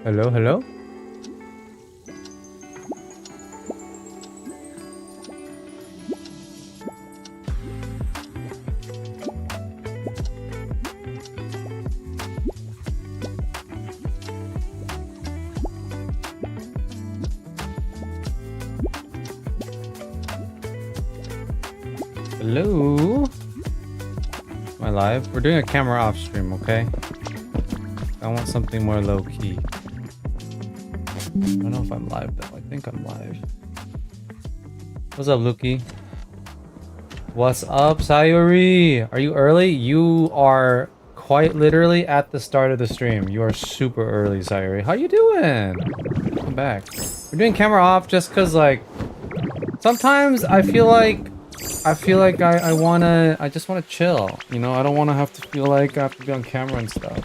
Hello, hello? Hello? Am I live? We're doing a camera off stream, okay? I want something more low key. I don't know if I'm live though. I think I'm live. What's up, Luki? What's up, Sayuri? Are you early? You are quite literally at the start of the stream. You are super early, Sayuri. How you doing? Welcome back. We're doing camera off just because, like, sometimes I feel like I just wanna chill. You know, I don't wanna have to feel like I have to be on camera and stuff.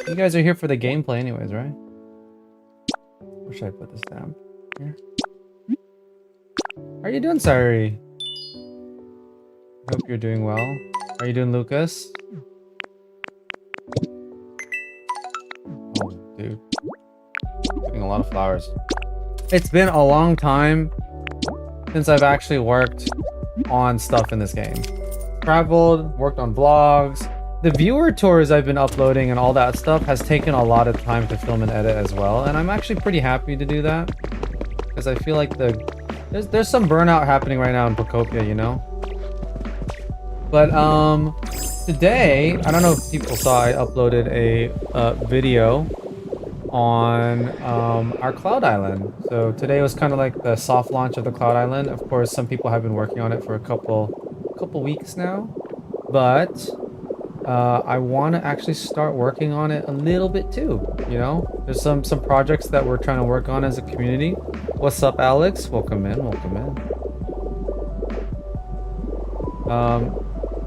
You guys are here for the gameplay anyways, right? Where should I put this down? Here. How are you doing, Sari? Hope you're doing well. How are you doing, Lucas? Oh, dude. Getting a lot of flowers. It's been a long time since I've actually worked on stuff in this game. Traveled, worked on vlogs. The viewer tours I've been uploading and all that stuff has taken a lot of time to film and edit as well, and I'm actually pretty happy to do that because I feel like there's some burnout happening right now in Procopia, you know. But today, I don't know if people saw, I uploaded a video on our Cloud Island. So today was kind of like the soft launch of the Cloud Island. Of course, some people have been working on it for a couple weeks now, but I want to actually start working on it a little bit too. You know, there's some projects that we're trying to work on as a community. What's up, Alex? Welcome in, welcome in.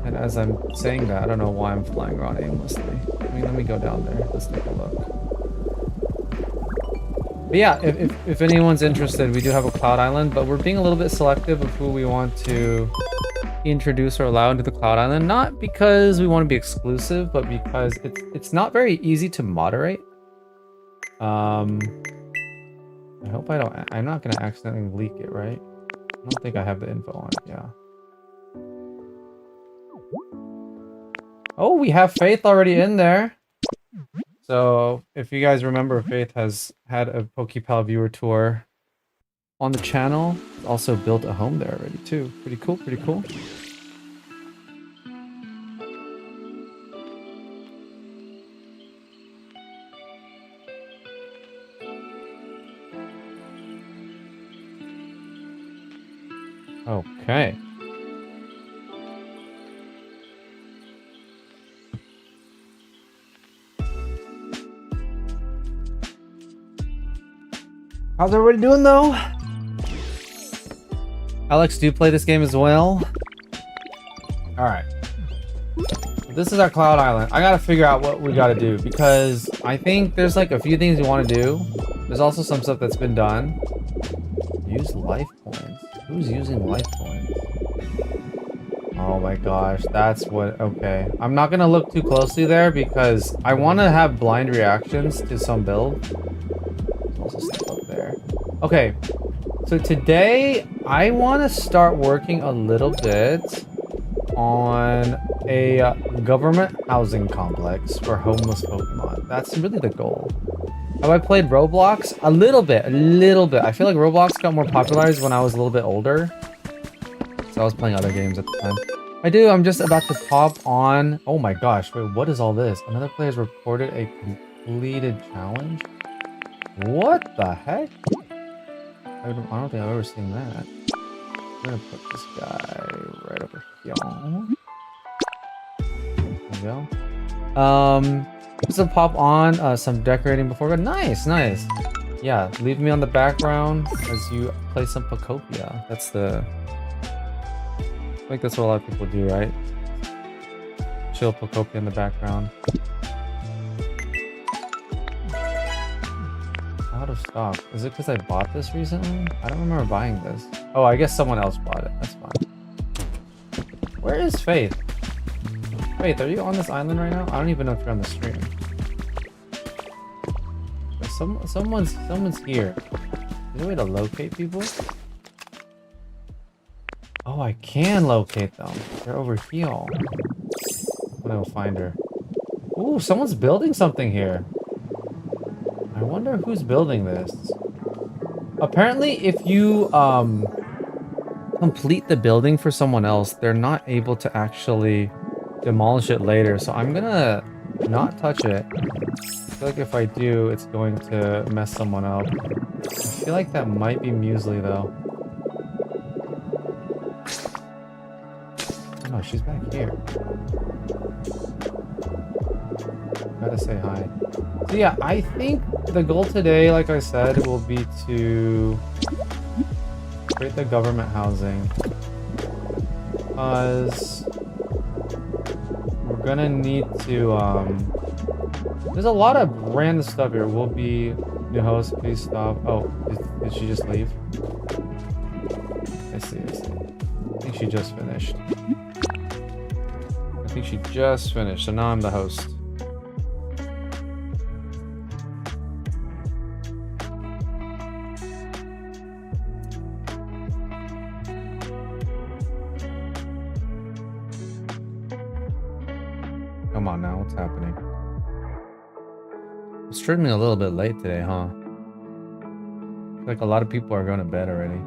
And as I'm saying that, I don't know why I'm flying around aimlessly. I mean, let me go down there. Let's take a look. But yeah, if anyone's interested, we do have a Cloud Island, but we're being a little bit selective of who we want to introduce or allow into the Cloud Island. Not because we want to be exclusive, but because it's not very easy to moderate. I hope I'm not going to accidentally leak it, right? I don't think I have the info on it, yeah. Oh, we have Faith already in there. So, if you guys remember, Faith has had a PokePal viewer tour on the channel. Also built a home there already too. Pretty cool, pretty cool. Okay. How's everybody doing though? Alex, do you play this game as well? Alright. This is our Cloud Island. I gotta figure out what we gotta do because I think there's like a few things we want to do. There's also some stuff that's been done. Use life points. Who's using life points? Oh my gosh, that's what... Okay. I'm not gonna look too closely there because I want to have blind reactions to some build. Also stuff up there. Okay, so today I want to start working a little bit on a government housing complex for homeless Pokemon. That's really the goal. Have I played Roblox? A little bit. I feel like Roblox got more popularized when I was a little bit older. So I was playing other games at the time. I do, I'm just about to pop on... Oh my gosh, wait, what is all this? Another player has reported a completed challenge? What the heck? I don't think I've ever seen that. I'm gonna put this guy right over here. There we go. Just to pop on some decorating before, but nice. Yeah, leave me on the background as you play some Pokopia. That's the... I think that's what a lot of people do, right? Chill Pokopia in the background. Out of stock. Is it because I bought this recently? I don't remember buying this. Oh, I guess someone else bought it. That's fine. Where is Faith? Faith, are you on this island right now? I don't even know if you're on the stream. someone's here. Is there a way to locate people? Oh, I can locate them. They're over here. I'm gonna go find her. Ooh, someone's building something here. I wonder who's building this. Apparently, if you complete the building for someone else, they're not able to actually demolish it later. So I'm gonna not touch it. I feel like if I do, it's going to mess someone up. I feel like that might be Muesli though. Oh no, she's back here. Gotta say hi. So yeah, I think the goal today, like I said, will be to create the government housing. Because we're gonna need to, there's a lot of random stuff here. Will be new host, please stop. Oh, did she just leave? I see. I think she just finished. So now I'm the host. Come on now, what's happening? I'm streaming a little bit late today, huh? I feel like a lot of people are going to bed already.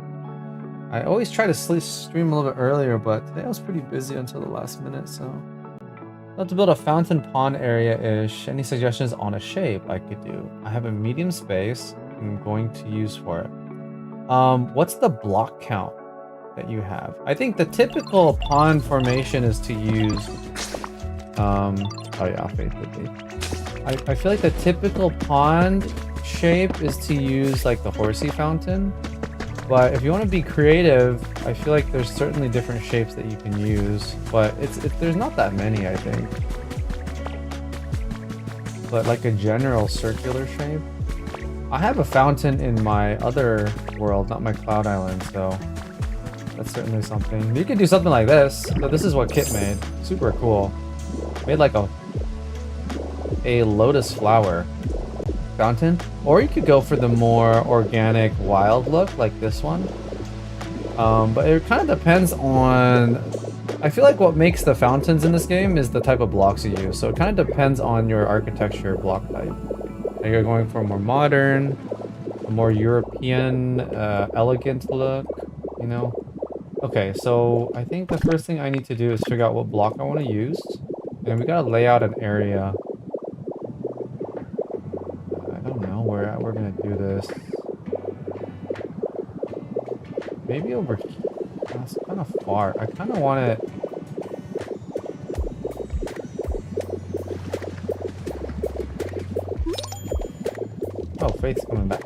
I always try to stream a little bit earlier, but today I was pretty busy until the last minute, so... I'll have to build a fountain pond area-ish. Any suggestions on a shape I could do? I have a medium space I'm going to use for it. What's the block count that you have? I think the typical pond formation is to use... oh yeah, Faith did leave. I feel like the typical pond shape is to use like the horsey fountain. But if you want to be creative, I feel like there's certainly different shapes that you can use. But there's not that many, I think. But like a general circular shape. I have a fountain in my other world, not my cloud island, so that's certainly something. You could do something like this. So this is what Kit made. Super cool. Made like a lotus flower fountain, or you could go for the more organic wild look like this one, but it kind of depends on, I feel like what makes the fountains in this game is the type of blocks you use, so it kind of depends on your architecture block type. Like you're going for a more modern, a more European, elegant look, you know. Okay, so I think the first thing I need to do is figure out what block I want to use, and we gotta lay out an area. I don't know where we're gonna do this. Maybe over here. That's kind of far. I kind of want it. Oh, Faith's coming back.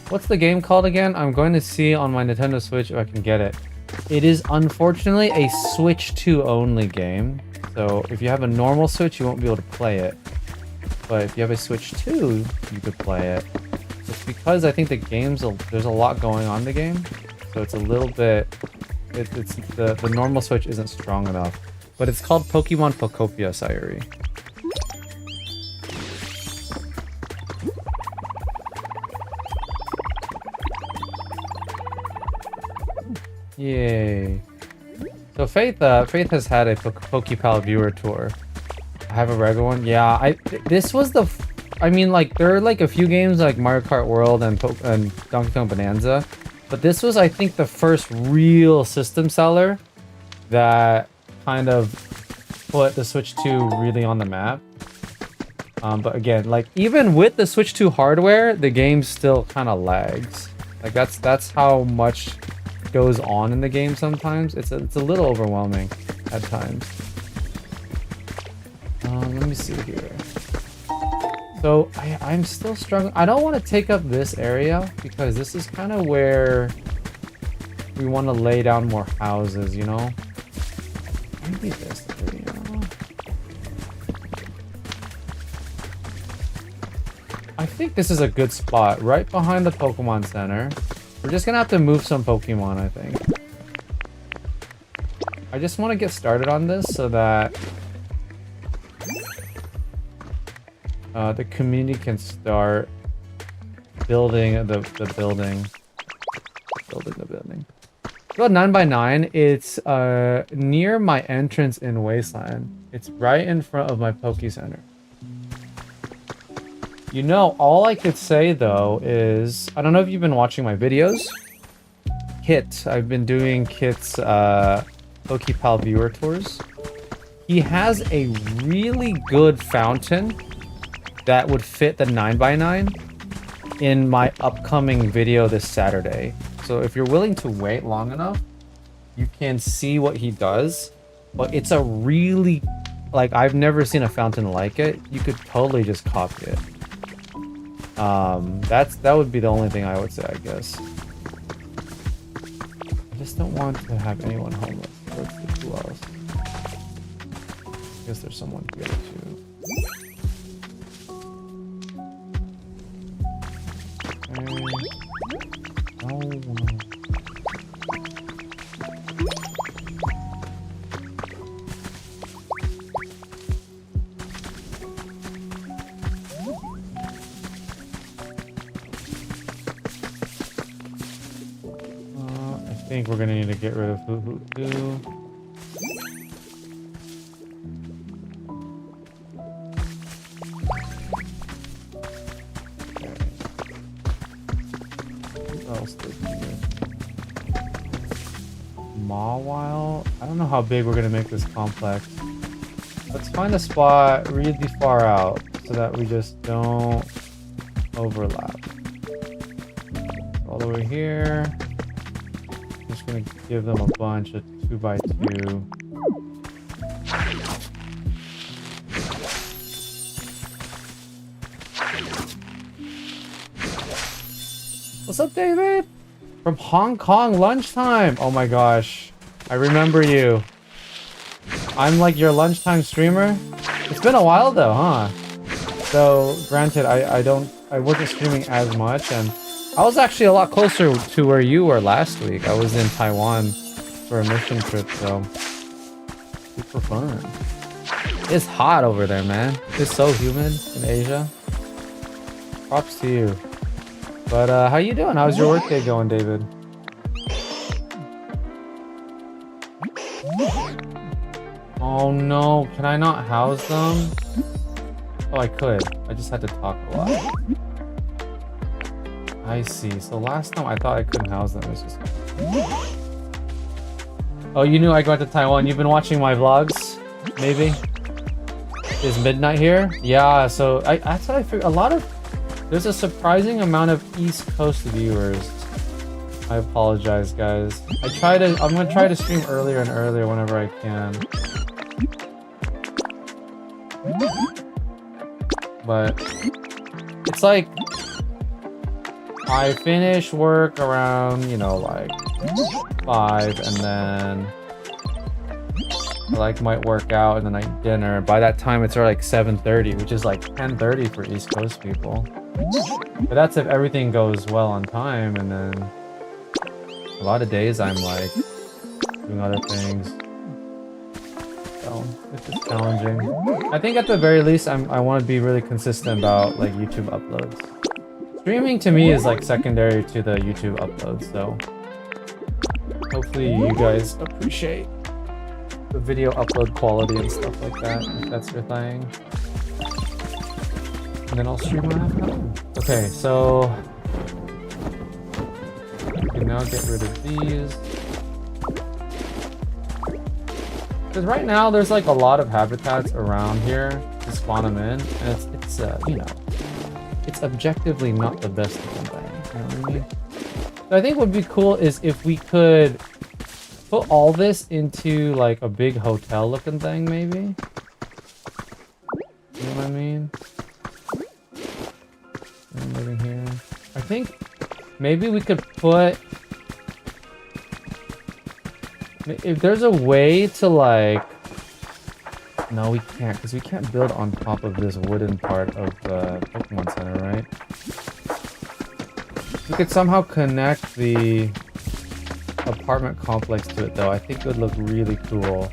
What's the game called again? I'm going to see on my Nintendo Switch if I can get it. It is unfortunately a Switch 2 only game. So if you have a normal Switch, you won't be able to play it. But if you have a Switch 2, you could play it. It's because I think the game's there's a lot going on in the game. So it's a little bit... It's the normal Switch isn't strong enough. But it's called Pokemon Pokopia Sayuri. Yay. So Faith has had a Pokepal viewer tour. I have a regular one. Yeah, this was the... I mean, like, there are like a few games like Mario Kart World and Donkey Kong Bonanza. But this was, I think, the first real system seller that kind of put the Switch 2 really on the map. But again, like, even with the Switch 2 hardware, the game still kind of lags. Like, that's how much goes on in the game sometimes. It's a little overwhelming at times. Let me see here. So I'm still struggling. I don't want to take up this area because this is kind of where we want to lay down more houses, you know? Maybe this area. I think this is a good spot, right behind the Pokemon Center. We're just gonna have to move some Pokemon, I think. I just want to get started on this so that the community can start building the building. Building the building. About 9x9. It's near my entrance in Wasteland. It's right in front of my Poke Center. You know, all I could say though is, I don't know if you've been watching my videos. Kit, I've been doing Kit's PokePal viewer tours. He has a really good fountain that would fit the 9x9 in my upcoming video this Saturday. So if you're willing to wait long enough, you can see what he does. But it's a really, like, I've never seen a fountain like it. You could totally just copy it. That would be the only thing I would say, I guess. I just don't want to have anyone homeless. Let's see who else. I guess there's someone here too. Oh no. I think we're gonna need to get rid of who. Mawile? I don't know how big we're gonna make this complex. Let's find a spot really far out so that we just don't overlap. All the way here. I'm just gonna give them a bunch of 2x2. What's up, David? From Hong Kong lunchtime. Oh my gosh. I remember you. I'm like your lunchtime streamer. It's been a while though, huh? So granted, I wasn't streaming as much, and I was actually a lot closer to where you were last week. I was in Taiwan for a mission trip, so super fun. It's hot over there, man. It's so humid in Asia. Props to you. But how you doing? How's your workday going, David? Oh no, can I not house them? Oh, I could. I just had to talk a lot. I see. So last time I thought I couldn't house them. It's just... Oh, you knew I got to Taiwan. You've been watching my vlogs? Maybe? Is midnight here? Yeah, so that's what I figured. A lot of... There's a surprising amount of East Coast viewers. I apologize, guys. I'm gonna try to stream earlier and earlier whenever I can. But it's like I finish work around, you know, like 5, and then I like might work out and then I eat dinner. By that time it's already like 7:30, which is like 10:30 for East Coast people. But that's if everything goes well on time, and then a lot of days I'm like doing other things. So it's just challenging. I think at the very least I want to be really consistent about like YouTube uploads. Streaming to me is like secondary to the YouTube uploads, so hopefully you guys appreciate the video upload quality and stuff like that, if that's your thing. And then I'll stream when I have time. Okay, so we can now get rid of these. Because right now there's like a lot of habitats around here to spawn them in, and it's you know, it's objectively not the best looking thing. You know what I mean? So I think what would be cool is if we could put all this into like a big hotel looking thing, maybe. You know what I mean? I'm living here. I think maybe we could put, if there's a way to like, no we can't, because we can't build on top of this wooden part of the Pokemon Center, right? We could somehow connect the apartment complex to it though. I think it would look really cool.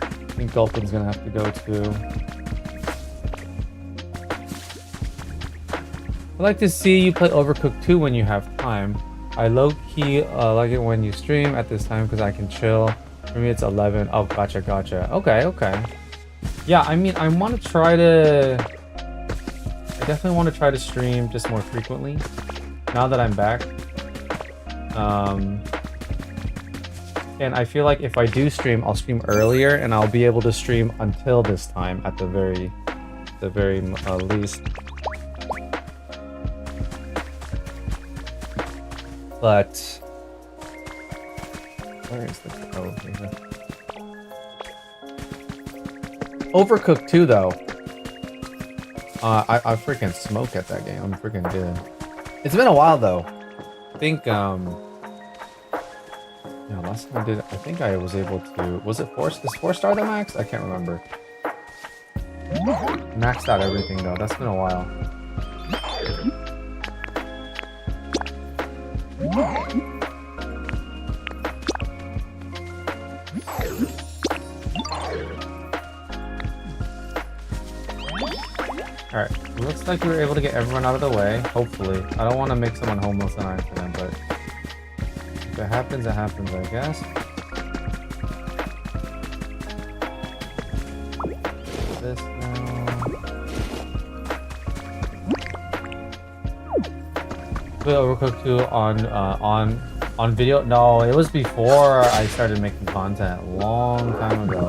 I think Gulpin's gonna have to go too. I'd like to see you play Overcooked 2 when you have time. I low-key like it when you stream at this time because I can chill. For me, it's 11. Oh, gotcha, gotcha. Okay, okay. Yeah, I mean, I want to try to... I definitely want to try to stream just more frequently now that I'm back. And I feel like if I do stream, I'll stream earlier and I'll be able to stream until this time at the very least. But where is the code here? Overcooked 2 though. I freaking smoke at that game. I'm freaking good. It's been a while though. I think yeah, last time I did, I think I was able to. Was it 4? Is 4-star the max? I can't remember. Maxed out everything though. That's been a while. Alright, looks like we were able to get everyone out of the way, hopefully. I don't want to make someone homeless on accident, but if it happens, I guess. This now. Put Overcooked 2 on video? No, it was before I started making content a long time ago.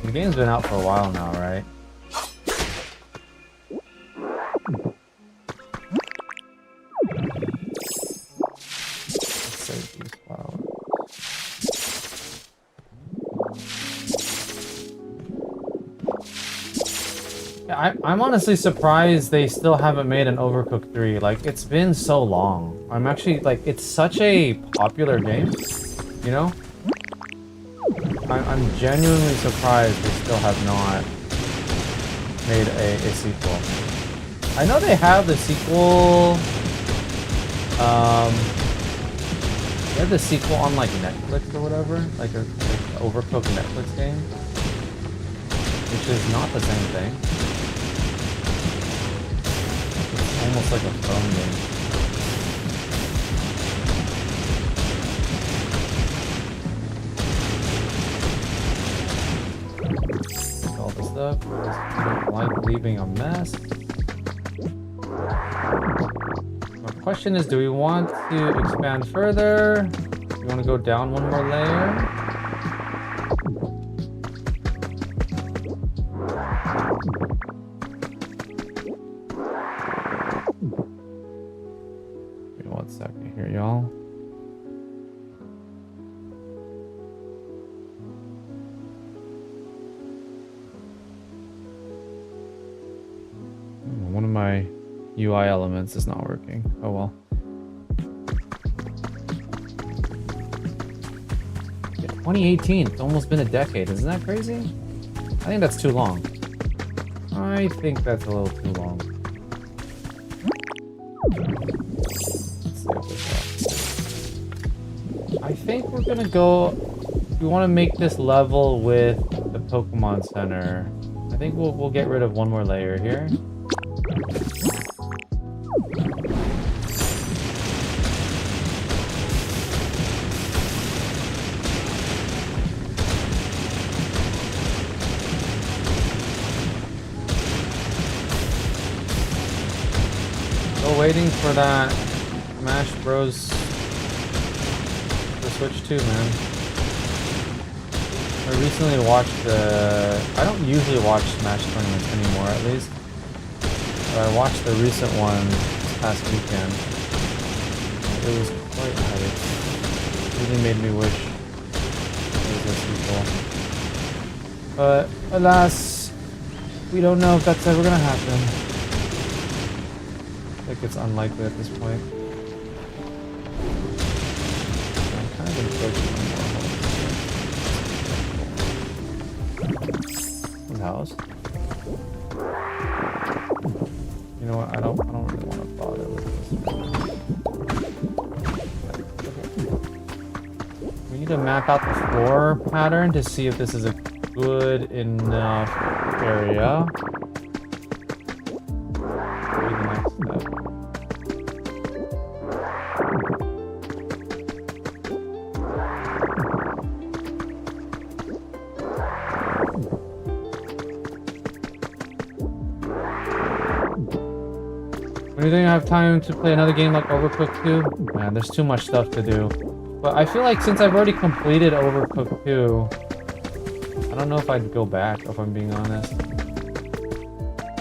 The game's been out for a while now, right? I'm honestly surprised they still haven't made an Overcooked 3. Like, it's been so long. I'm actually, like, it's such a popular game, you know? I'm genuinely surprised they still have not made a sequel. I know they have the sequel, they have the sequel on, like, Netflix or whatever, like a Overcooked Netflix game, which is not the same thing. Almost like a phone game. All this stuff. I don't like leaving a mess. My question is, do we want to expand further? Do we want to go down one more layer? Y'all. One of my UI elements is not working. Oh well. Yeah, 2018. It's almost been a decade. Isn't that crazy? I think that's too long. I think that's a little too long. I think we're gonna go. We want to make this level with the Pokemon Center. I think we'll get rid of one more layer here. Still waiting for that Smash Bros. Switch 2, man. I recently watched I don't usually watch Smash tournaments anymore, at least. But I watched the recent one this past weekend. It was quite hype. It really made me wish there was a sequel. But alas, we don't know if that's ever gonna happen. I think it's unlikely at this point. House. You know what? I don't really want to bother with this. We need to map out the floor pattern to see if this is a good enough area. Or even When do you think I have time to play another game like Overcooked 2? Man, there's too much stuff to do. But I feel like since I've already completed Overcooked 2, I don't know if I'd go back, if I'm being honest.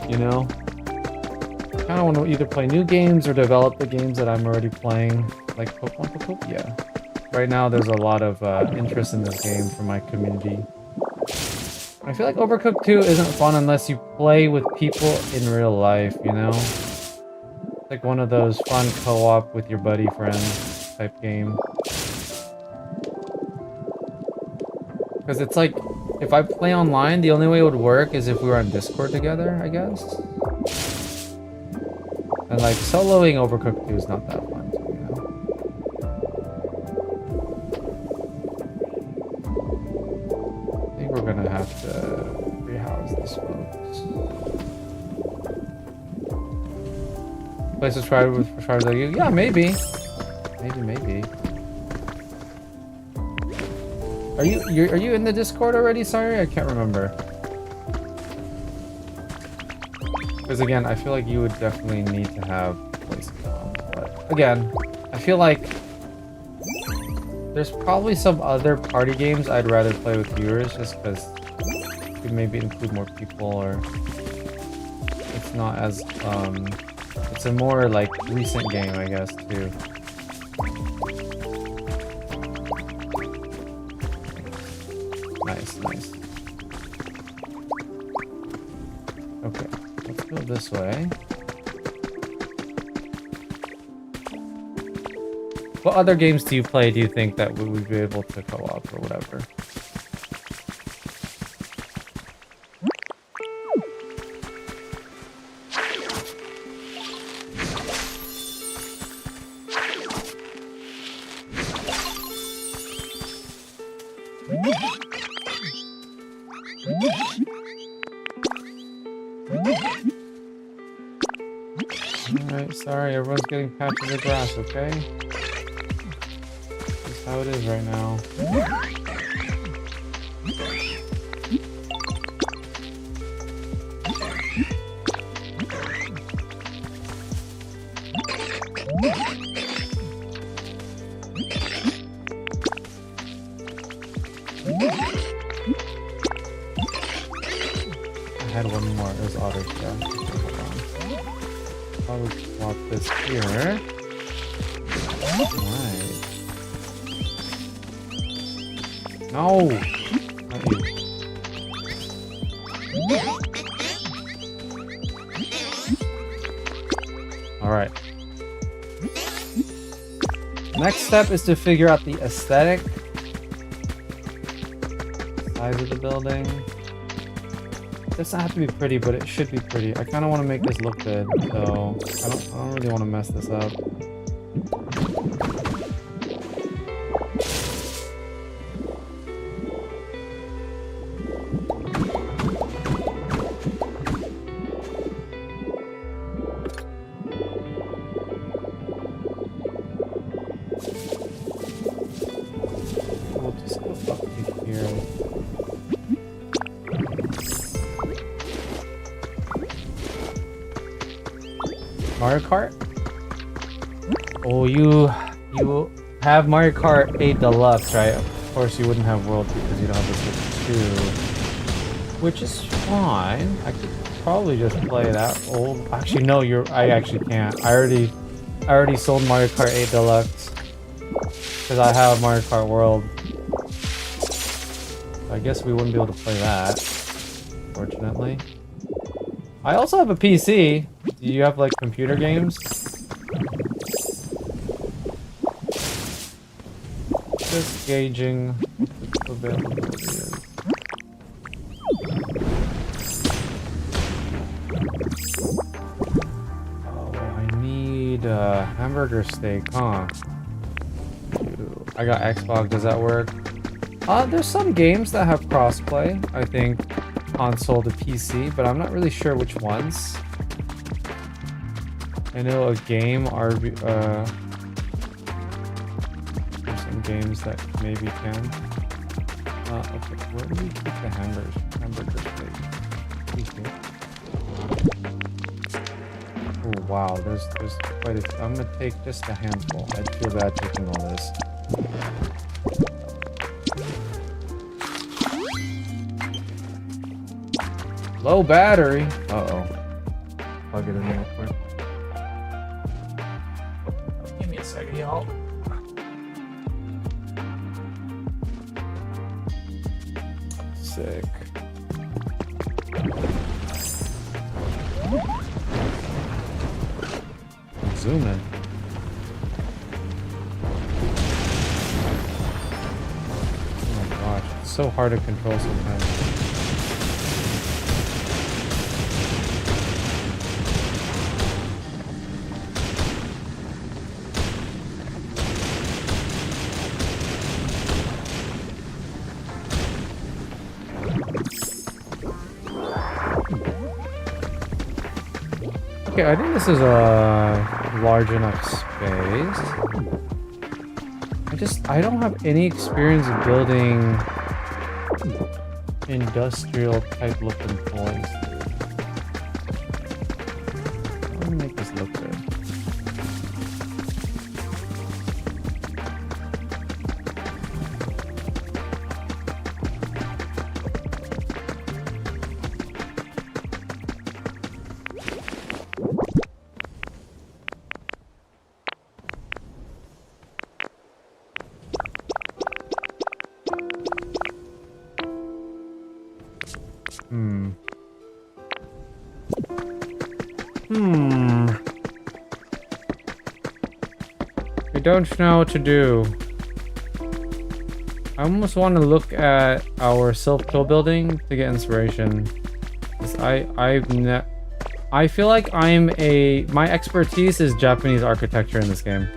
You know? I kind of want to either play new games or develop the games that I'm already playing. Like Pokemon. Yeah. Right now, there's a lot of interest in this game from my community. I feel like Overcooked 2 isn't fun unless you play with people in real life, you know? Like one of those fun co-op with your buddy friends type game. Because it's like, if I play online, the only way it would work is if we were on Discord together, I guess. And like, soloing Overcooked 2 is not that fun, you know? I think we're gonna have to rehouse this, folks. Play subscribe with subscribers like you? Yeah, maybe. Maybe. Are you in the Discord already? Sorry, I can't remember. Because again, I feel like you would definitely need to have a place to go. But again, I feel like there's probably some other party games I'd rather play with viewers, just because you could maybe include more people, or it's not as it's a more like recent game, I guess, too. Nice. Okay, let's go this way. What other games do you play, do you think, that we would be able to co-op or whatever? Alright, sorry, everyone's getting patches of grass, okay? That's how it is right now. I had one more, it was otter stuff. I would swap this here. Alright. No! Not you. Alright. Next step is to figure out the aesthetic. Size of the building. It doesn't have to be pretty, but it should be pretty. I kind of want to make this look good, so I don't really want to mess this up. We'll just go up to here. Mario Kart? Oh, you have Mario Kart 8 Deluxe, right? Of course you wouldn't have World because you don't have the Switch 2. Which is fine. I could probably just play that old. Actually, no, I actually can't. I already sold Mario Kart 8 Deluxe. Because I have Mario Kart World. I guess we wouldn't be able to play that. Fortunately. I also have a PC. Do you have like computer games? Just gauging what the availability is. Oh, I need a hamburger steak, huh? I got Xbox, does that work? There's some games that have crossplay, I think, console to PC, but I'm not really sure which ones. I know a game there's some games that maybe can. Okay, where do we keep the hamburger steak? Ooh. wow, there's quite a... I'm gonna take just a handful. I'd feel bad taking all this. Low battery. Uh-oh. Plug it in real quick. Give me a second, y'all. Sick. Zoom in. Oh my gosh, it's so hard to control sometimes. Okay, I think this is a large enough space. I don't have any experience building industrial type looking toys. Let me make this look good. I don't know what to do. I almost want to look at our self-tool building to get inspiration. I feel like my expertise is Japanese architecture in this game.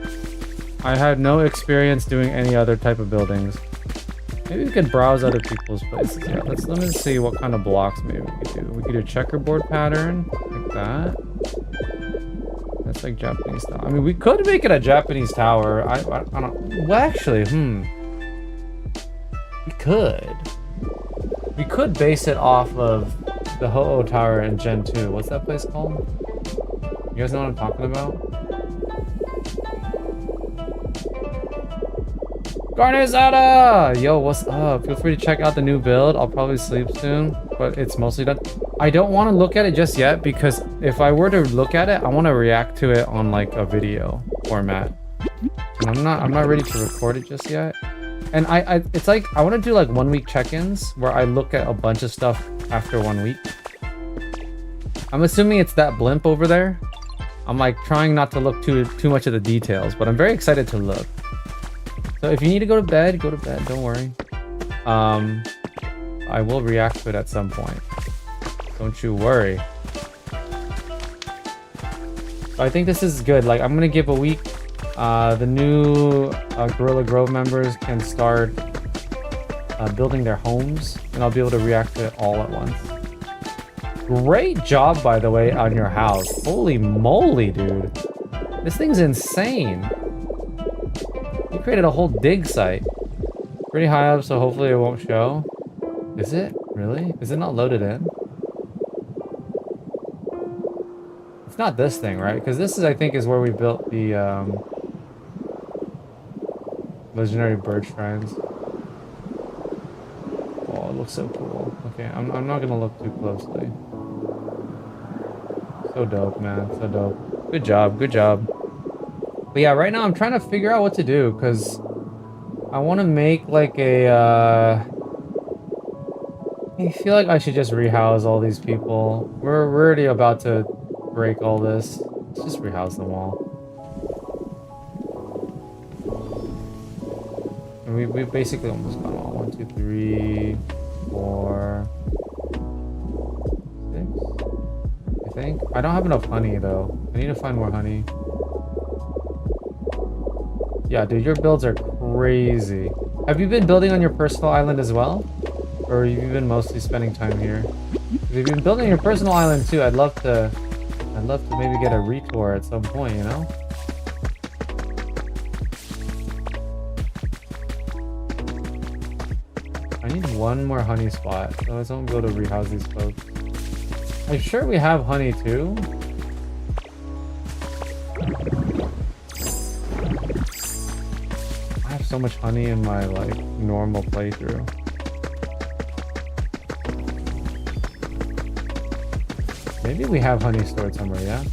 I had no experience doing any other type of buildings. Maybe we could browse other people's places. Yeah, let me see what kind of blocks maybe we could do. We could do checkerboard pattern like that. That's like Japanese style. I mean, we could make it a Japanese tower. I don't. Well, actually, we could base it off of the Ho-Oh Tower in Gen 2. What's that place called? You guys know what I'm talking about? Garnizada! Yo, what's up? Feel free to check out the new build. I'll probably sleep soon, but it's mostly done. I don't want to look at it just yet because if I were to look at it, I want to react to it on like a video format. And I'm not ready to record it just yet. And it's like I want to do like 1 week check-ins where I look at a bunch of stuff after 1 week. I'm assuming it's that blimp over there. I'm like trying not to look too much at the details, but I'm very excited to look. So if you need to go to bed, don't worry. I will react to it at some point. Don't you worry. So I think this is good. Like, I'm gonna give a week. The new Gorilla Grove members can start building their homes, and I'll be able to react to it all at once. Great job, by the way, on your house. Holy moly, dude. This thing's insane. You created a whole dig site. Pretty high up, so hopefully it won't show. Is it? Really? Is it not loaded in? It's not this thing, right? Because this is, I think, is where we built the legendary bird shrines. Oh, it looks so cool. Okay, I'm not gonna look too closely. So dope, man. So dope. Good job. Good job. But yeah, right now I'm trying to figure out what to do because I want to make like a I feel like I should just rehouse all these people. We're already about to break all this. Let's just rehouse them all. And we basically almost got them all. 1, 2, 3, 4, 6. I think. I don't have enough honey though. I need to find more honey. Yeah, dude, your builds are crazy. Have you been building on your personal island as well? Or have you been mostly spending time here? If you've been building your personal island too, I'd love to maybe get a retour at some point, you know? I need one more honey spot, so I don't go to rehouse these folks. I'm sure we have honey too. so much honey in my like normal playthrough. Maybe we have honey stored somewhere, yeah?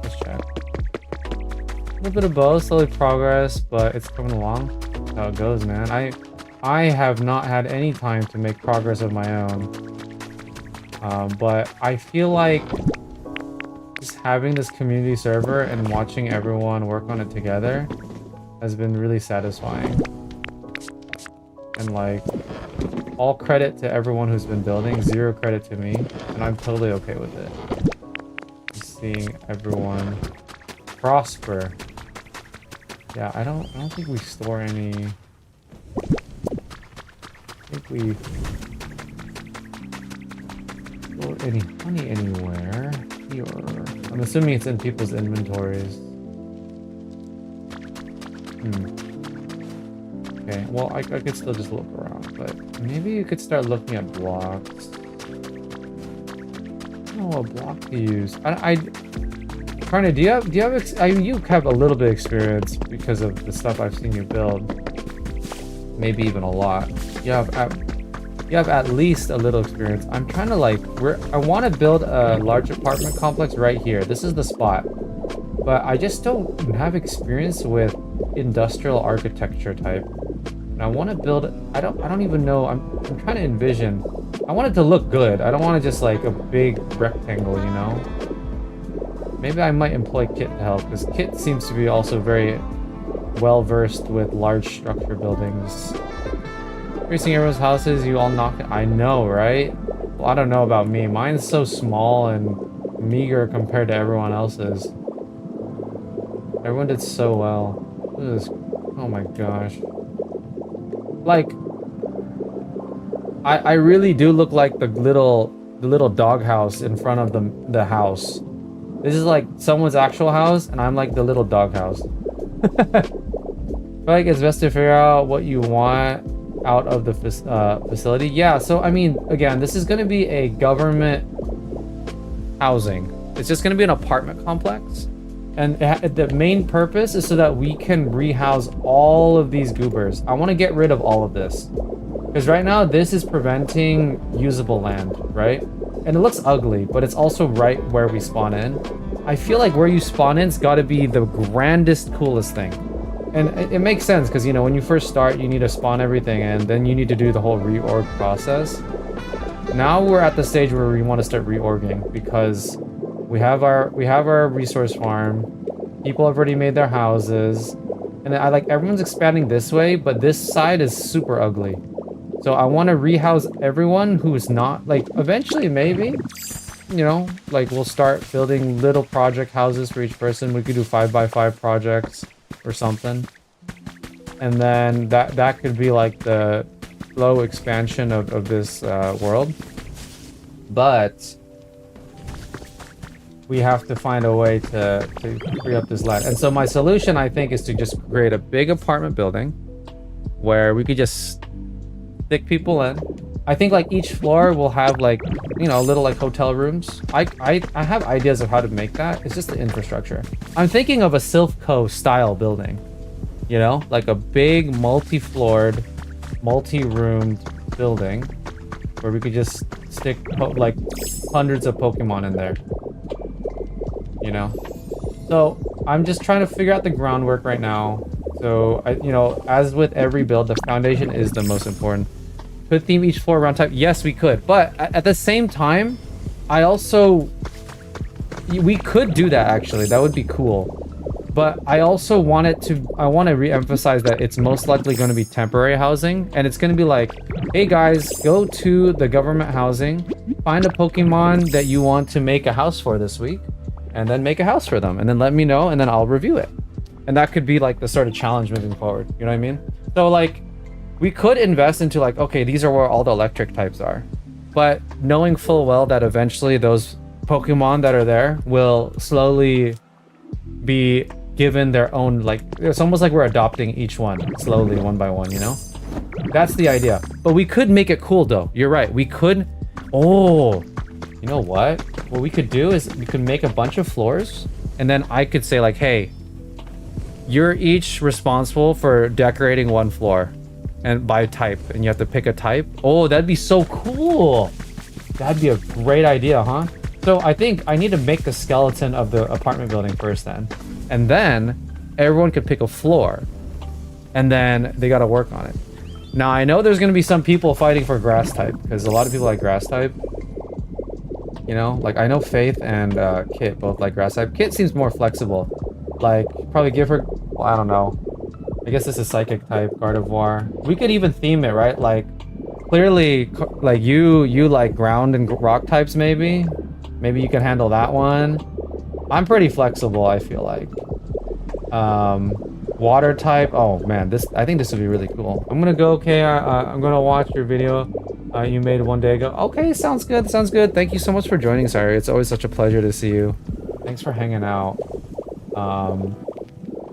Let's check. A little bit of both, slowly progress, but it's coming along. That's how it goes, man. I have not had any time to make progress of my own. But I feel like just having this community server and watching everyone work on it together has been really satisfying. And like, all credit to everyone who's been building, zero credit to me, and I'm totally okay with it. Just seeing everyone prosper. Yeah, I don't think we store any. I think we store any honey anywhere here. I'm assuming it's in people's inventories. Okay, well, I could still just look around, but maybe you could start looking at blocks. I don't know what block to use. Karna, do you have you have a little bit of experience because of the stuff I've seen you build. Maybe even a lot. You have at least a little experience. I'm trying to like, I want to build a large apartment complex right here. This is the spot. But I just don't have experience with industrial architecture type. And I want to build, I don't even know, I'm trying to envision. I want it to look good. I don't want to just like a big rectangle, you know? Maybe I might employ Kit to help, because Kit seems to be also very well versed with large structure buildings. Increasing everyone's houses, you all knock it. I know, right? Well, I don't know about me. Mine's so small and meager compared to everyone else's. Everyone did so well. This is, oh my gosh. Like, I really do look like the little doghouse in front of the house. This is like someone's actual house, and I'm like the little doghouse. I feel like it's best to figure out what you want out of the facility. Yeah, so I mean, again, this is going to be a government housing. It's just going to be an apartment complex. And the main purpose is so that we can rehouse all of these goobers. I want to get rid of all of this. Because right now, this is preventing usable land, right? And it looks ugly, but it's also right where we spawn in. I feel like where you spawn in's got to be the grandest, coolest thing. And it makes sense, because, you know, when you first start, you need to spawn everything, and then you need to do the whole reorg process. Now we're at the stage where we want to start reorging, because we have our resource farm. People have already made their houses, and I like everyone's expanding this way, but this side is super ugly. So I want to rehouse everyone who's not, like, eventually maybe, you know, like we'll start building little project houses for each person. We could do 5x5 projects or something, and then that could be like the slow expansion of this world. But we have to find a way to free up this land. And so my solution, I think, is to just create a big apartment building where we could just stick people in. I think like each floor will have like, you know, little like hotel rooms. I have ideas of how to make that. It's just the infrastructure. I'm thinking of a Silphco style building, you know, like a big multi-floored, multi-roomed building where we could just stick like hundreds of Pokemon in there. You know, so I'm just trying to figure out the groundwork right now. So you know, as with every build, the foundation is the most important. Could theme each floor around type? Yes, we could, but at the same time, we could do that actually. That would be cool. But I also want to re-emphasize that it's most likely going to be temporary housing, and it's going to be like, hey guys, go to the government housing, find a Pokemon that you want to make a house for this week, and then make a house for them, and then let me know, and then I'll review it. And that could be like the sort of challenge moving forward. You know what I mean? So like, we could invest into like, okay, these are where all the electric types are, but knowing full well that eventually those Pokemon that are there will slowly be given their own, like, it's almost like we're adopting each one slowly, one by one, you know? That's the idea. But we could make it cool though. You're right. We could, oh, you know what? What we could do is we could make a bunch of floors, and then I could say like, hey, you're each responsible for decorating one floor, and by type, and you have to pick a type. Oh, that'd be so cool. That'd be a great idea, huh? So I think I need to make the skeleton of the apartment building first then. And then everyone could pick a floor. And then they gotta work on it. Now I know there's gonna be some people fighting for grass type, because a lot of people like grass type. You know, like I know Faith and Kit both like grass type. Kit seems more flexible. Like, probably give her, well, I don't know. I guess this is psychic type, Gardevoir. We could even theme it, right? Like, clearly, like you like ground and rock types maybe. Maybe you can handle that one. I'm pretty flexible, I feel like. Water type. Oh man, I think this would be really cool. I'm gonna go. Okay, I'm gonna watch your video you made one day ago. Okay, sounds good. Sounds good. Thank you so much for joining, Sorry. It's always such a pleasure to see you. Thanks for hanging out.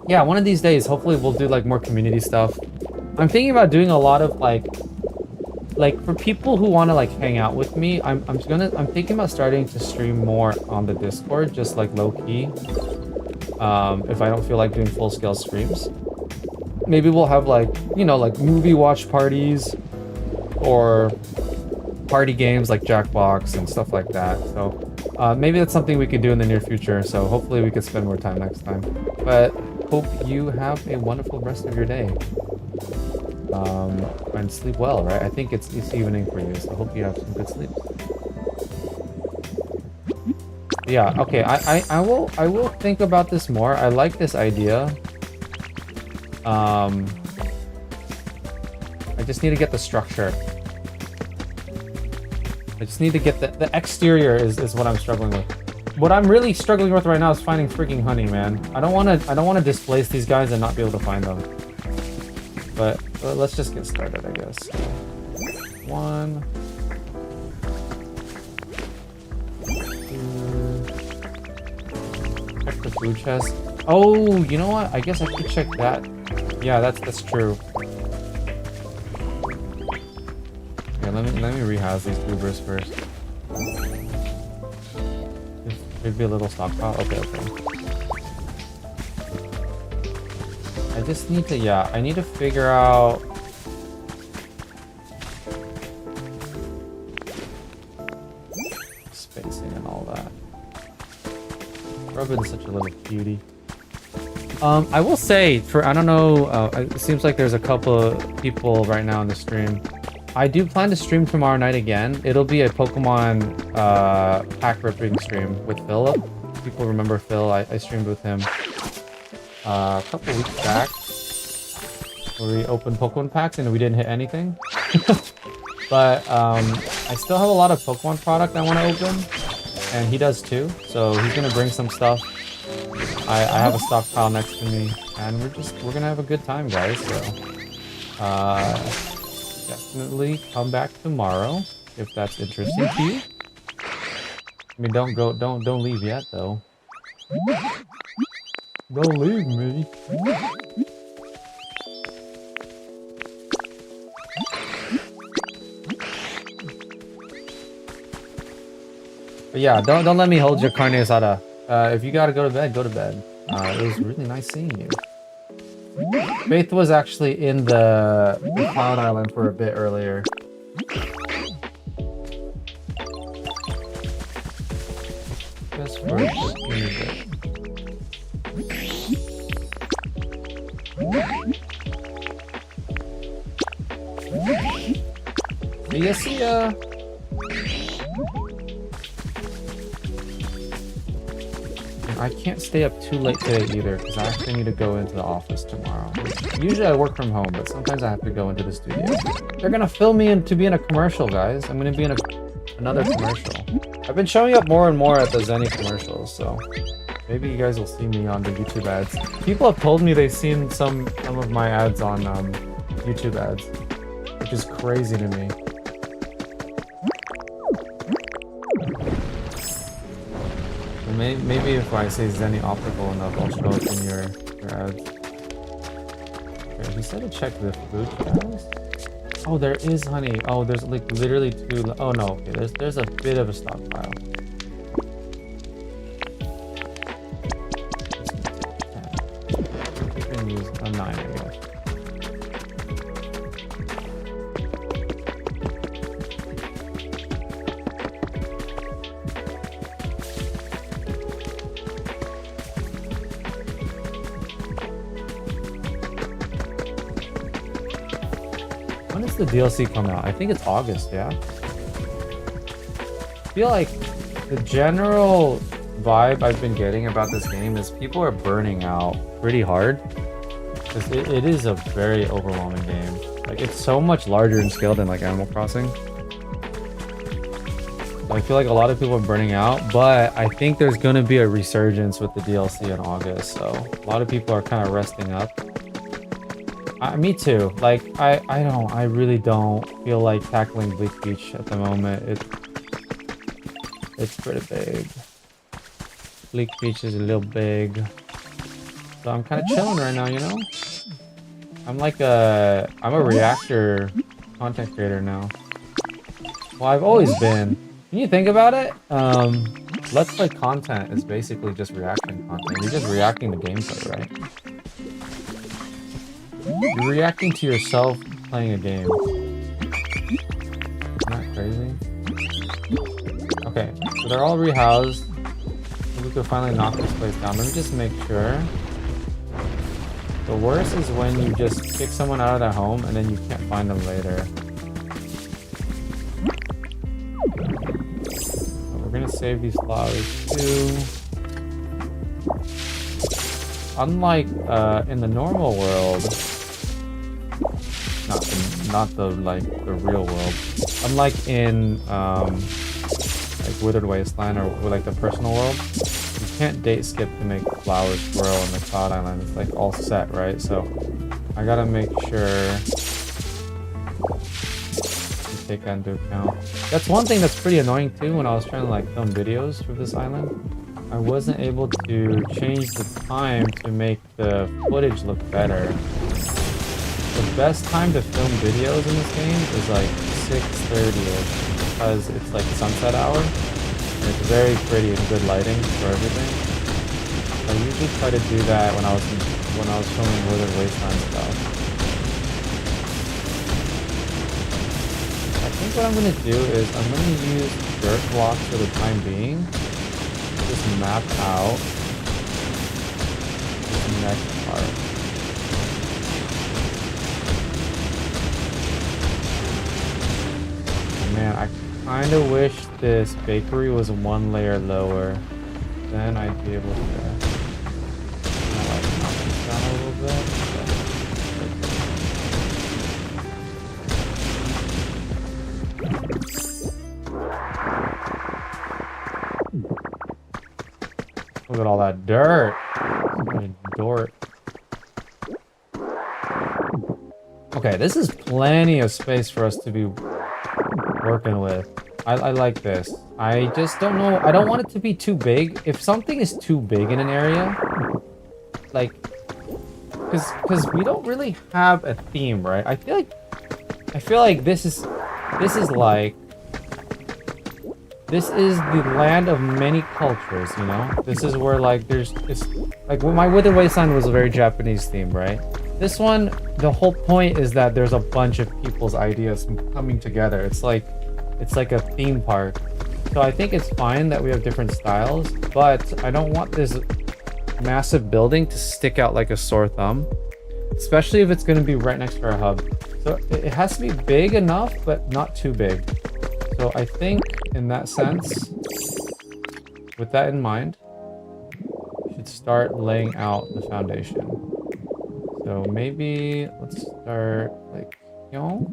Yeah, one of these days, hopefully we'll do like more community stuff. I'm thinking about doing a lot of like for people who want to like hang out with me. I'm thinking about starting to stream more on the Discord, just like low key. If I don't feel like doing full scale streams, maybe we'll have like, you know, like movie watch parties or party games like Jackbox and stuff like that. So maybe that's something we could do in the near future. So hopefully we could spend more time next time. But hope you have a wonderful rest of your day. And sleep well, right? I think it's evening for you, so I hope you have some good sleep. Yeah, okay, I will think about this more. I like this idea. I just need to get the structure. I just need to get the exterior is what I'm struggling with. What I'm really struggling with right now is finding freaking honey, man. I don't wanna displace these guys and not be able to find them. But let's just get started, I guess. So, 1, 2. Check the food chest. Oh, you know what? I guess I could check that. Yeah, that's true. Yeah, let me rehouse these goobers first. Maybe a little stockpile. Okay. I just need to, yeah, I need to figure out spacing and all that. Robin's such a little cutie. I will say, I don't know, it seems like there's a couple of people right now on the stream. I do plan to stream tomorrow night again. It'll be a Pokemon pack ripping stream with Philip. People remember Phil, I streamed with him a couple weeks back, where we opened Pokemon packs and we didn't hit anything. But I still have a lot of Pokemon product I want to open, and he does too. So he's gonna bring some stuff. I have a stockpile next to me, and we're gonna have a good time, guys. So definitely come back tomorrow if that's interesting to you. I mean, don't leave yet though. Don't leave me. But yeah, don't let me hold your carne asada. If you gotta go to bed, go to bed. It was really nice seeing you. Faith was actually in the Cloud Island for a bit earlier. Just for a bit. See ya. I can't stay up too late today either, because I actually need to go into the office tomorrow. Usually I work from home, but sometimes I have to go into the studio. They're gonna film me to be in a commercial, guys. I'm gonna be in another commercial. I've been showing up more and more at the Zenny commercials, so maybe you guys will see me on the YouTube ads. People have told me they've seen some of my ads on YouTube ads, which is crazy to me. Maybe if I say Zenny Optical enough, I'll show it in your ads. Okay, he said to check the food chest. Oh, there is honey. Oh, there's like literally 2. Oh no, okay. There's a bit of a stockpile. When does the DLC come out? I think it's August, yeah? I feel like the general vibe I've been getting about this game is people are burning out pretty hard. Because it is a very overwhelming game. Like, it's so much larger in scale than like Animal Crossing. I feel like a lot of people are burning out, but I think there's going to be a resurgence with the DLC in August, so a lot of people are kind of resting up. Me too. Like, I really don't feel like tackling Bleak Beach at the moment. It's pretty big. Bleak Beach is a little big. So I'm kind of chilling right now, you know? I'm a reactor content creator now. Well, I've always been. When you think about it, Let's Play content is basically just reaction content. You're just reacting to gameplay, right? You're reacting to yourself playing a game. Isn't that crazy? Okay, so they're all rehoused. We could finally knock this place down. Let me just make sure. The worst is when you just kick someone out of their home and then you can't find them later. We're gonna save these flowers too. Unlike in the normal world, not the real world. Unlike in like Withered Wasteland or like the personal world, you can't date skip to make flowers grow on the Cloud Island. It's like all set, right? So I gotta make sure to take that into account. That's one thing that's pretty annoying too. When I was trying to like film videos for this island, I wasn't able to change the time to make the footage look better. The best time to film videos in this game is like 6:30ish because it's like sunset hour. And it's very pretty and good lighting for everything. I usually try to do that when I was filming Withered Wasteland stuff. I think what I'm gonna do is I'm gonna use dirt blocks for the time being. Just map out this next part. Man, I kind of wish this bakery was one layer lower. Then I'd be able to knock this down a little bit. Look at all that dirt. Dirt. Okay, this is plenty of space for us to be working with. I like this. I just don't know. I don't want it to be too big. If something is too big in an area, like, because we don't really have a theme, right? I feel like this is the land of many cultures, you know? This is where like it's like my Withered Wasteland was a very Japanese theme, right? This one, the whole point is that there's a bunch of people's ideas coming together. It's like a theme park. So I think it's fine that we have different styles, but I don't want this massive building to stick out like a sore thumb, especially if it's going to be right next to our hub. So it has to be big enough, but not too big. So I think in that sense, with that in mind, we should start laying out the foundation. So maybe let's start like, you know,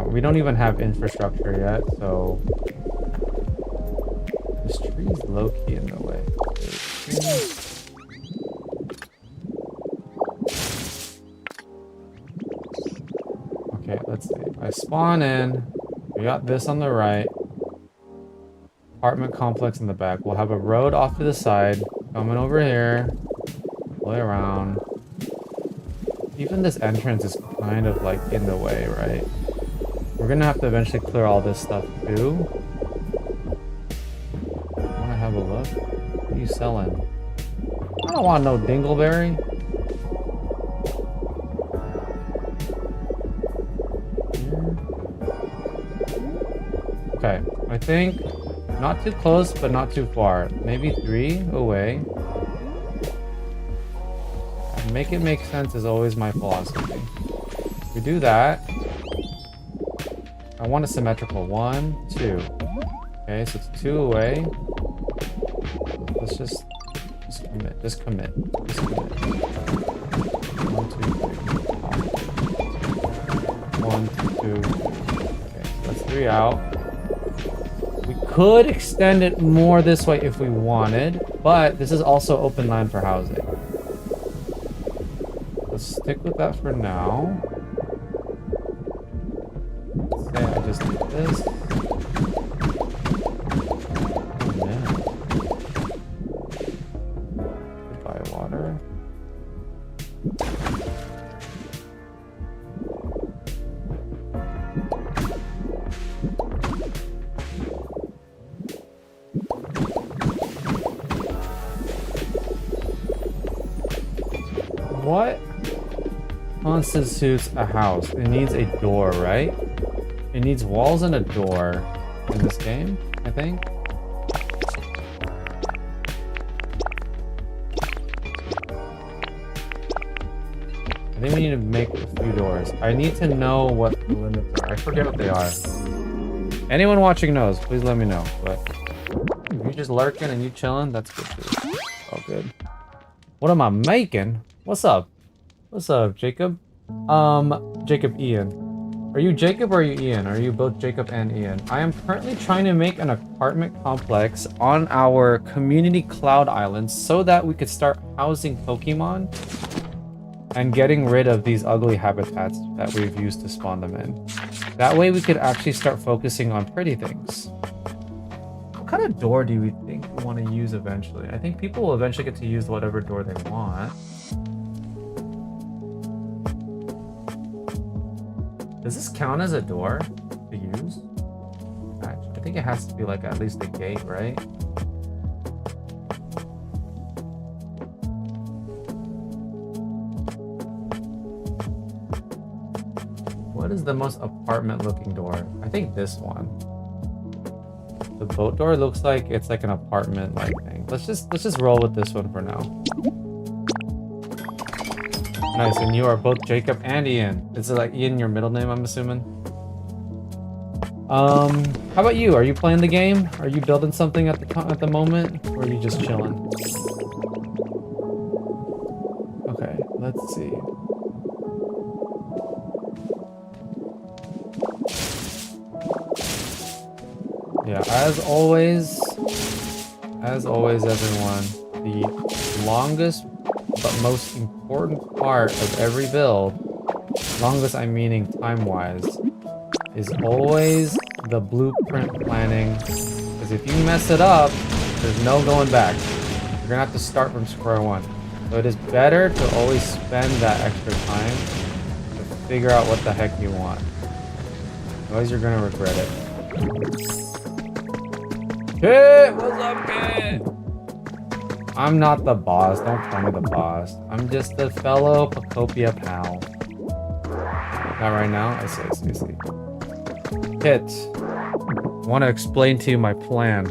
we don't even have infrastructure yet, so this tree is low-key in the way. Okay, let's see. I spawn in. We got this on the right. Apartment complex in the back. We'll have a road off to the side. Coming over here. Play around. even this entrance is kind of like in the way, right? We're gonna have to eventually clear all this stuff too. Wanna have a look? What are you selling? I don't want no dingleberry. Okay, I think not too close, but not too far. Maybe 3 away. And make it make sense is always my philosophy. We do that. I want a symmetrical 1, 2. Okay, so it's 2 away. Let's just commit. Just commit. Just commit. 1, 2, 3. 1, 2. Okay, so that's 3 out. We could extend it more this way if we wanted, but this is also open land for housing. Let's stick with that for now. Let's say I just did this. Oh man. Goodbye, water. What constitutes a house? It needs a door, right? It needs walls and a door in this game, I think. I think we need to make a few doors. I need to know what the limits are. I forget what they are. Anyone watching knows, please let me know. But if you're just lurking and you chilling, that's good too. Oh, good. What am I making? What's up? What's up, Jacob? Jacob Ian. Are you Jacob or are you Ian? Are you both Jacob and Ian? I am currently trying to make an apartment complex on our community cloud island so that we could start housing Pokemon and getting rid of these ugly habitats that we've used to spawn them in. That way we could actually start focusing on pretty things. What kind of door do we think we want to use eventually? I think people will eventually get to use whatever door they want. Does this count as a door to use? Actually, I think it has to be like at least a gate, right? What is the most apartment looking door? I think this one. The boat door looks like it's like an apartment like thing. Let's just roll with this one for now. Nice, and you are both Jacob and Ian. Is it like Ian your middle name, I'm assuming? How about you? Are you playing the game? Are you building something at the moment? Or are you just chilling? Okay, let's see. Yeah, as always everyone, the longest but most important part of every build, longest I'm meaning time-wise, is always the blueprint planning. Because if you mess it up, there's no going back. You're gonna have to start from square one. So it is better to always spend that extra time to figure out what the heck you want. Otherwise you're gonna regret it. Kit! What's up, Kit? I'm not the boss. Don't call me the boss. I'm just a fellow Pacopia pal. Not right now? I see. Kit, I want to explain to you my plan.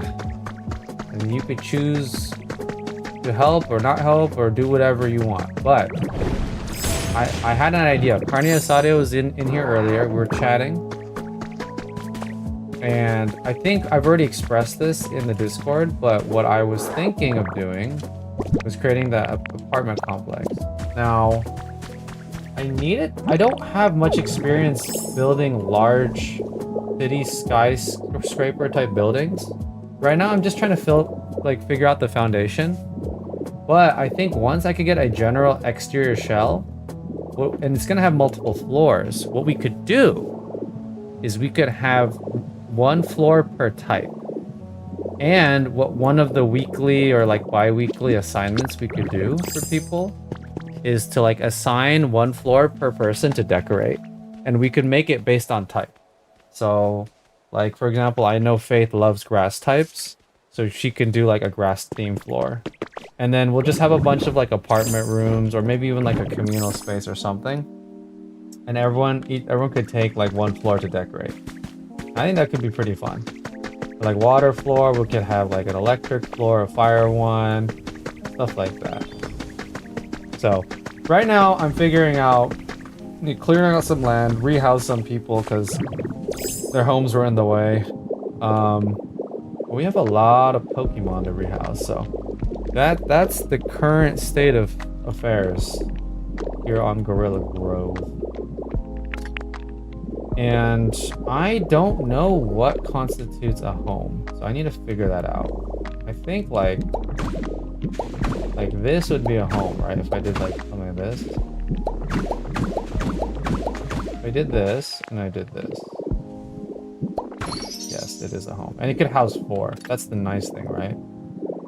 And you could choose to help or not help or do whatever you want. But I had an idea. Carne Asada was in here earlier. We were chatting. And I think I've already expressed this in the Discord, but what I was thinking of doing was creating that apartment complex. Now, I don't have much experience building large city skyscraper type buildings. Right now, I'm just trying to figure out the foundation. But I think once I could get a general exterior shell, and it's gonna have multiple floors, what we could do is we could have one floor per type. And what one of the weekly or like bi-weekly assignments we could do for people is to like assign one floor per person to decorate, and we could make it based on type. So like, for example, I know Faith loves grass types, so she can do like a grass theme floor. And then we'll just have a bunch of like apartment rooms or maybe even like a communal space or something. And everyone could take like one floor to decorate. I think that could be pretty fun. Like water floor, we could have like an electric floor, a fire one, stuff like that. So right now I'm figuring out, clearing out some land, rehouse some people because their homes were in the way. We have a lot of Pokemon to rehouse, so that's the current state of affairs here on Gorilla Grove. And I don't know what constitutes a home, so I need to figure that out. I think like this would be a home, right? If I did like something like this. If I did this and I did this. Yes, it is a home. And it could house 4. That's the nice thing, right?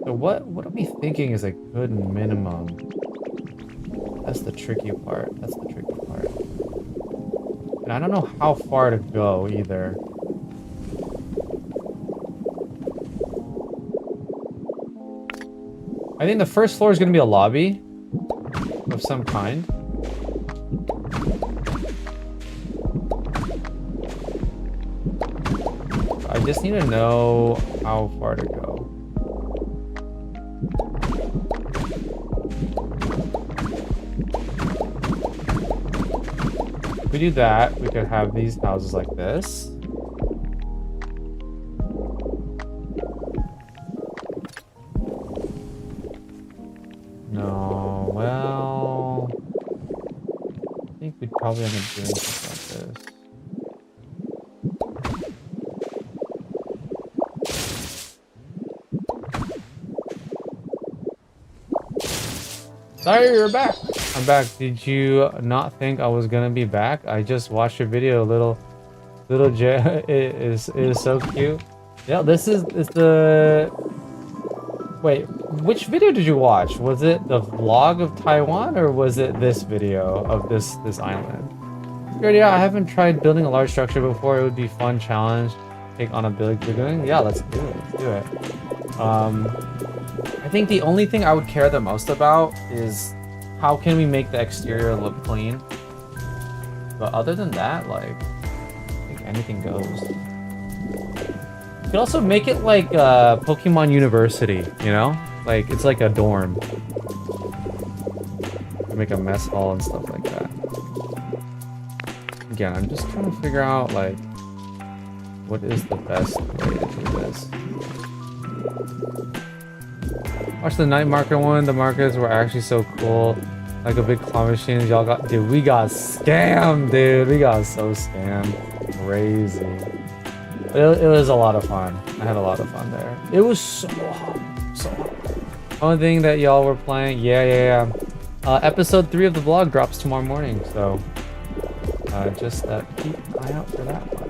So what are we thinking is a good minimum? That's the tricky part. That's the tricky part. And I don't know how far to go either. I think the first floor is going to be a lobby of some kind. I just need to know how far to go. If we do that, we could have these houses like this. No, well, I think we'd probably end up doing something like this. Sorry, you're back. I'm back. Did you not think I was gonna be back? I just watched your video. Little J is so cute. Yeah, this is the. Wait, which video did you watch? Was it the vlog of Taiwan or was it this video of this island? Yeah, I haven't tried building a large structure before. It would be fun challenge. Take on a big beginning. Yeah, let's do it. Let's do it. I think the only thing I would care the most about is how can we make the exterior look clean. But other than that, like, I think anything goes. You could also make it like Pokemon University, you know? Like, it's like a dorm. Make a mess hall and stuff like that. Again, I'm just trying to figure out, like, what is the best way to do this. Watch the night market one. The markets were actually so cool. Like a big claw machine. Y'all got, dude, we got scammed, dude. We got so scammed. Crazy. It was a lot of fun. I had a lot of fun there. It was so hot. So hot. Only thing that y'all were playing. Yeah. Episode 3 of the vlog drops tomorrow morning. So just keep an eye out for that one.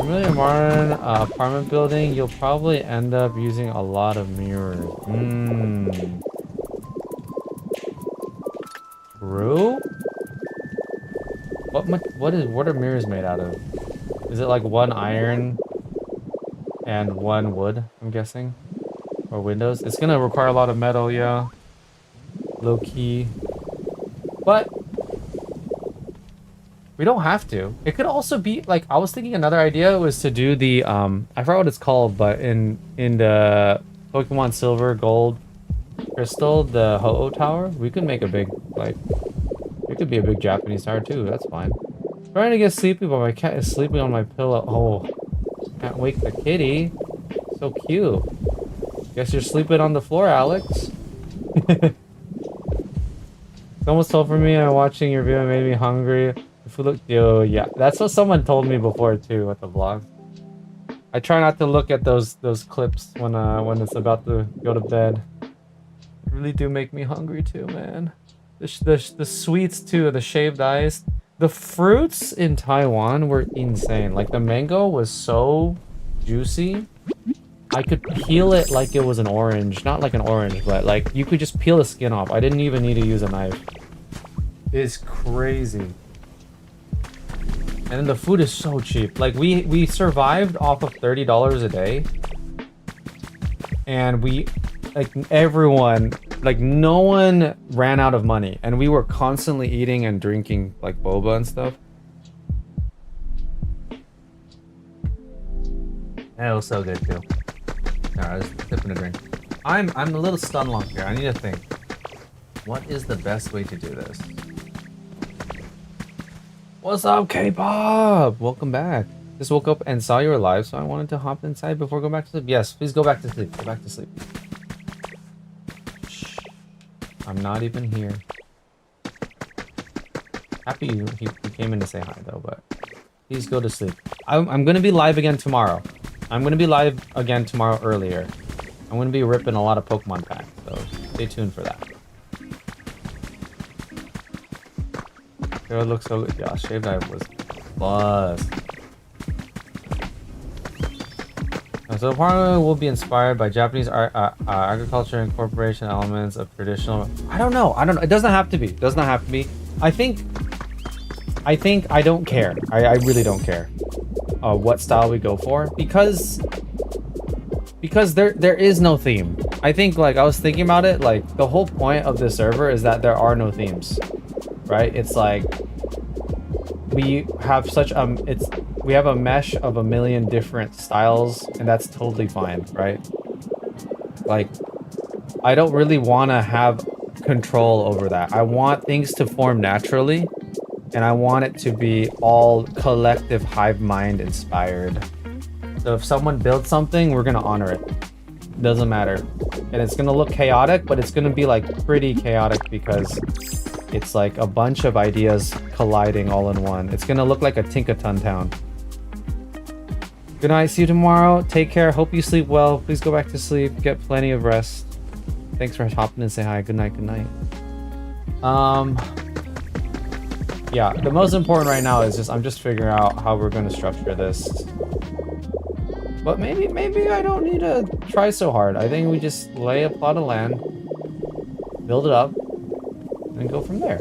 Really modern apartment building, you'll probably end up using a lot of mirrors. True? What are mirrors made out of? Is it like one iron and one wood, I'm guessing? Or windows? It's gonna require a lot of metal, yeah. Low key. But we don't have to. It could also be like, I was thinking another idea was to do the I forgot what it's called, but in the Pokemon Silver, Gold, Crystal, the Ho-Oh Tower, we could make a big, like, it could be a big Japanese tower too. That's fine. Trying to get sleepy, but my cat is sleeping on my pillow. Oh, can't wake the kitty. So cute. Guess you're sleeping on the floor, Alex. Someone stole from me and watching your video made me hungry. If we look, yo, yeah, that's what someone told me before too at the vlog. I try not to look at those clips when it's about to go to bed. They really do make me hungry too, man. The sweets too, the shaved ice. The fruits in Taiwan were insane. Like the mango was so juicy. I could peel it like it was an orange. Not like an orange, but like you could just peel the skin off. I didn't even need to use a knife. It's crazy. And then the food is so cheap. Like we survived off of $30 a day. And we, like everyone, like no one ran out of money. And we were constantly eating and drinking like boba and stuff. And it was so good too. Alright, I was sipping a drink. I'm a little stunlocked here. I need to think. What is the best way to do this? What's up, K-pop? Welcome back. Just woke up and saw you were live, so I wanted to hop inside before going back to sleep. Yes, please go back to sleep. Go back to sleep. Shh. I'm not even here. Happy you came in to say hi though, but please go to sleep. I'm gonna be live again tomorrow. I'm gonna be live again tomorrow earlier. I'm gonna be ripping a lot of Pokemon packs, so stay tuned for that. It looks so good. Yeah, shaved ice was bust. So probably will be inspired by Japanese art, agriculture incorporation elements of traditional. I don't know. It doesn't have to be. It does not have to be. I think I don't care. I really don't care what style we go for because there is no theme. I think, like, I was thinking about it, like the whole point of this server is that there are no themes. Right? It's like we have such we have a mesh of a million different styles, and that's totally fine, right? Like I don't really want to have control over that. I want things to form naturally, and I want it to be all collective hive mind inspired. So if someone builds something, we're gonna honor it. Doesn't matter. And it's gonna look chaotic, but it's gonna be like pretty chaotic because it's like a bunch of ideas colliding all in one. It's gonna look like a Tinkaton town. Good night, see you tomorrow. Take care, hope you sleep well. Please go back to sleep, get plenty of rest. Thanks for hopping and say hi. Good night, good night. Yeah, the most important right now is I'm just figuring out how we're gonna structure this. But maybe I don't need to try so hard. I think we just lay a plot of land, build it up, and go from there.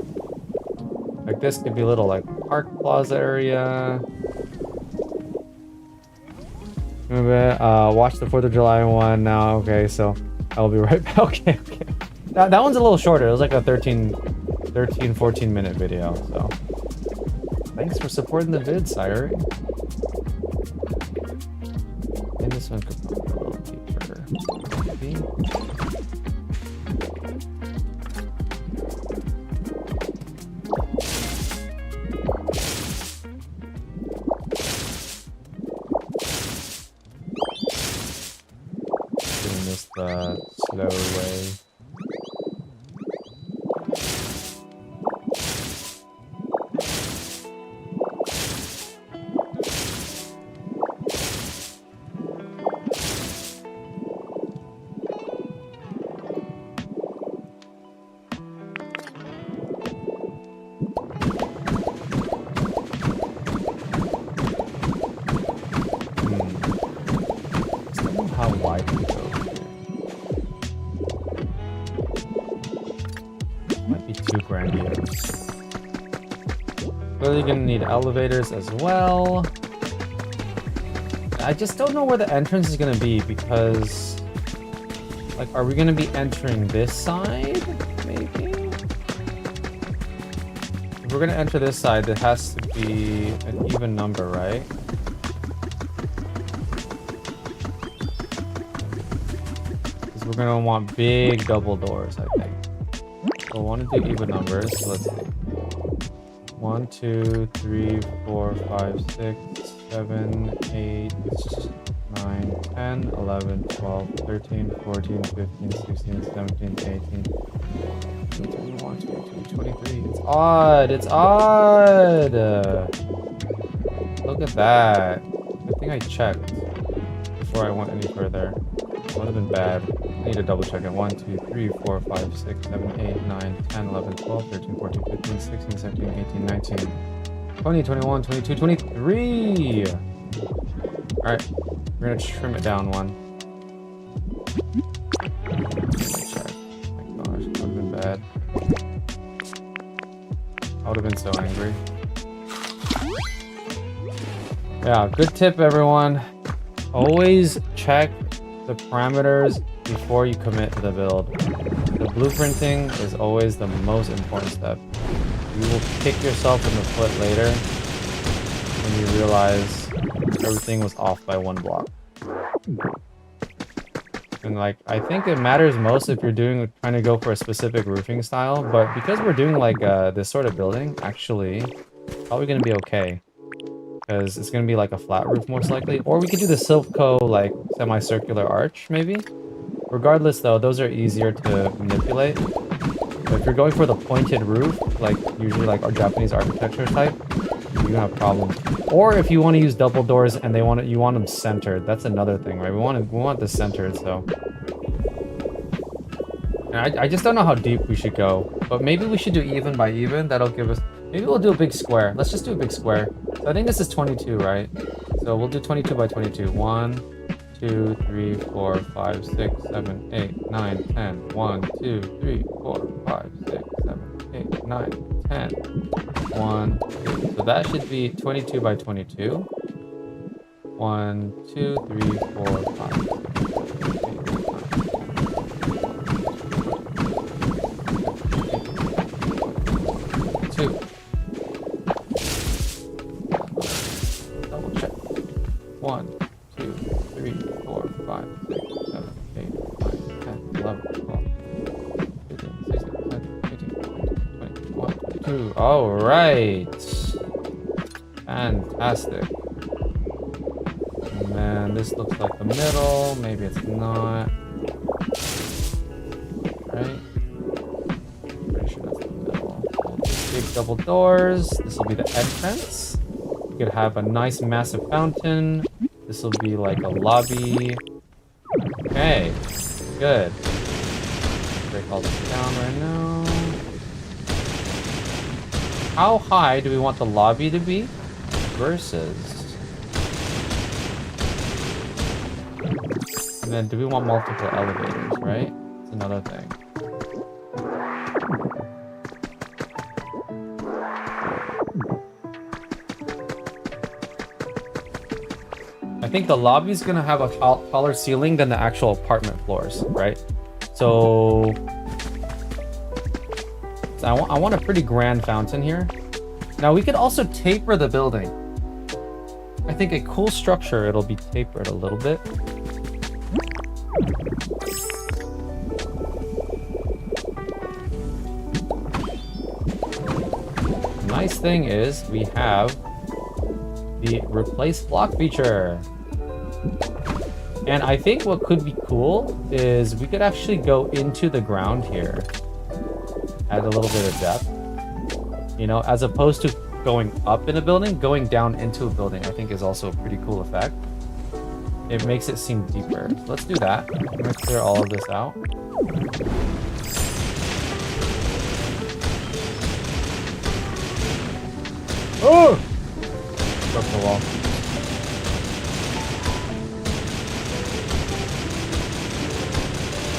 Like this could be a little like park plaza area. Watch the 4th of July one now. Okay, so I'll be right back. Okay. That one's a little shorter. It was like a 14 minute video. So thanks for supporting the vid, Sire. And this one could probably go a little deeper. Maybe. Doing this the slow way. Really gonna need elevators as well. I just don't know where the entrance is gonna be because, like, are we gonna be entering this side? Maybe. If we're gonna enter this side, it has to be an even number, right? Because we're gonna want big double doors, I think. So I want to do even numbers. So let's see. 1, 2, 3, 4, 5, 6, 7, 8, 9, 10, 11, 12, 13, 14, 15, 16, 17, 18, 21, 22, 23. It's odd. It's odd. Look at that. I think I checked. before I went any further. Would have been bad. I need to double check it. 1, 2, 3, 4, 5, 6, 7, 8, 9, 10, 11, 12, 13, 14, 15, 16, 17, 18, 19, 20, 21, 22, 23! Alright, we're gonna trim it down one. Check. Oh my gosh, that would have been bad. I would have been so angry. Yeah, good tip, everyone. Always check the parameters before you commit to the build. The blueprinting is always the most important step. You will kick yourself in the foot later when you realize everything was off by one block. And like, I think it matters most if you're trying to go for a specific roofing style, but because we're doing like this sort of building, actually, probably gonna be okay. Because it's gonna be like a flat roof most likely. Or we could do the Silpco like semicircular arch maybe. Regardless though, those are easier to manipulate. But if you're going for the pointed roof, like usually like our Japanese architecture type, you're gonna have problems. Or if you want to use double doors and you want them centered, that's another thing, right? We want this centered, so. And I just don't know how deep we should go. But maybe we should do even by even. That'll give us. Maybe we'll do a big square. Let's just do a big square. So I think this is 22, right? So we'll do 22 by 22. 1, 2, 3, 4, 5, 6, 7, 8, 9, 10. 1, 2, 3, 4, 5, 6, 7, 8, 9, 10. 1, 2. So that should be 22 by 22. 1, 2, 3, 4, 5, 6, 7, 8, 9. 2. Double check. 1, 2, 3, 4, 5, 6, 7, 8, 9, 10, 11, 12, 15, 16, 17, 18, 19, 20, 21, 22. All right. Fantastic. And then this looks like the middle. Maybe it's not. Right? Pretty sure that's the middle. Big double doors. This will be the entrance. You could have a nice massive fountain. This will be like a lobby. Okay, good. Break all this down right now. How high do we want the lobby to be? Versus. And then do we want multiple elevators, right? That's another thing. I think the lobby's gonna have a taller ceiling than the actual apartment floors, right? So I want a pretty grand fountain here. Now we could also taper the building. I think a cool structure, it'll be tapered a little bit. Nice thing is we have the replace block feature. And I think what could be cool is we could actually go into the ground here. Add a little bit of depth. You know, as opposed to going up in a building, going down into a building, I think is also a pretty cool effect. It makes it seem deeper. So let's do that. I'm gonna clear all of this out. Oh! Broke the wall.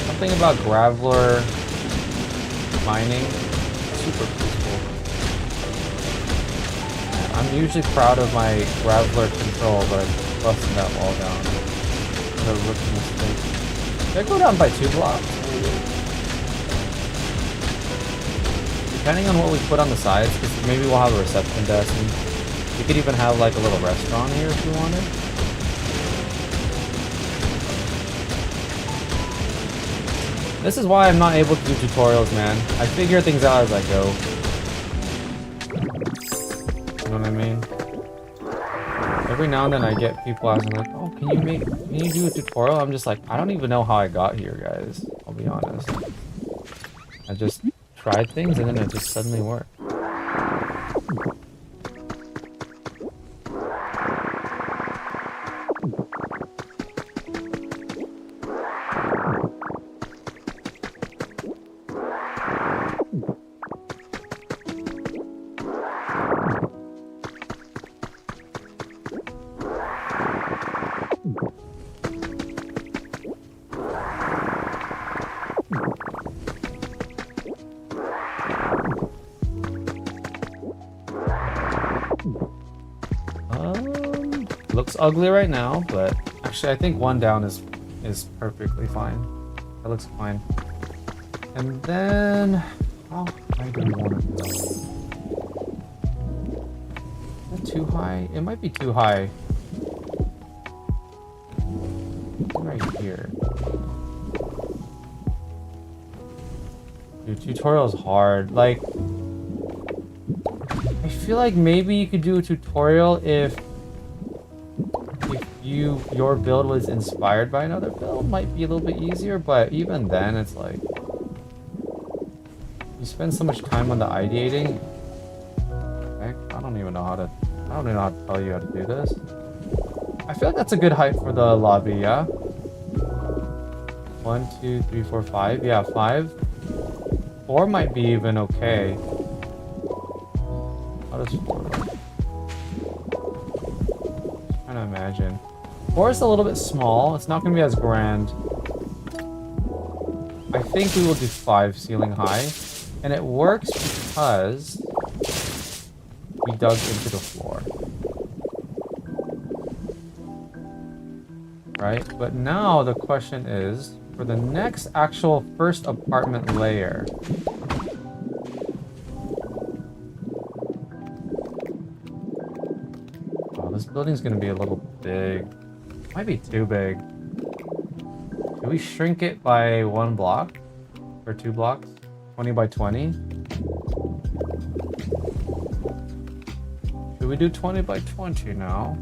Something about Graveler mining, super peaceful. I'm usually proud of my Graveler control, but I busted that wall down. What a rookie mistake. Did I go down by 2 blocks? Depending on what we put on the sides, because maybe we'll have a reception desk. And we could even have like a little restaurant here if you wanted. This is why I'm not able to do tutorials, man. I figure things out as I go. You know what I mean? Every now and then I get people asking like, oh, can you do a tutorial? I'm just like, I don't even know how I got here, guys. I'll be honest. I just tried things and then it just suddenly worked. looks ugly right now, but actually I think one down is perfectly fine. That looks fine. And then how high do we want to go? Is that too high? It might be too high. Right here. Dude, tutorial is hard. Like, I feel like maybe you could do a tutorial if your build was inspired by another build. Might be a little bit easier, but even then, it's like you spend so much time on the ideating. Heck, I don't even know how to tell you how to do this. I feel like that's a good height for the lobby, yeah? 1, 2, 3, 4, 5. Yeah, 5. 4 might be even okay. How does 4 look? Trying to imagine. 4 is a little bit small. It's not going to be as grand. I think we will do 5 ceiling high. And it works because we dug into the floor. Right? But now the question is, for the next actual first apartment layer, oh, this building's gonna be a little big. Might be too big. Do we shrink it by 1 block? Or 2 blocks? 20 by 20? Should we do 20 by 20 now?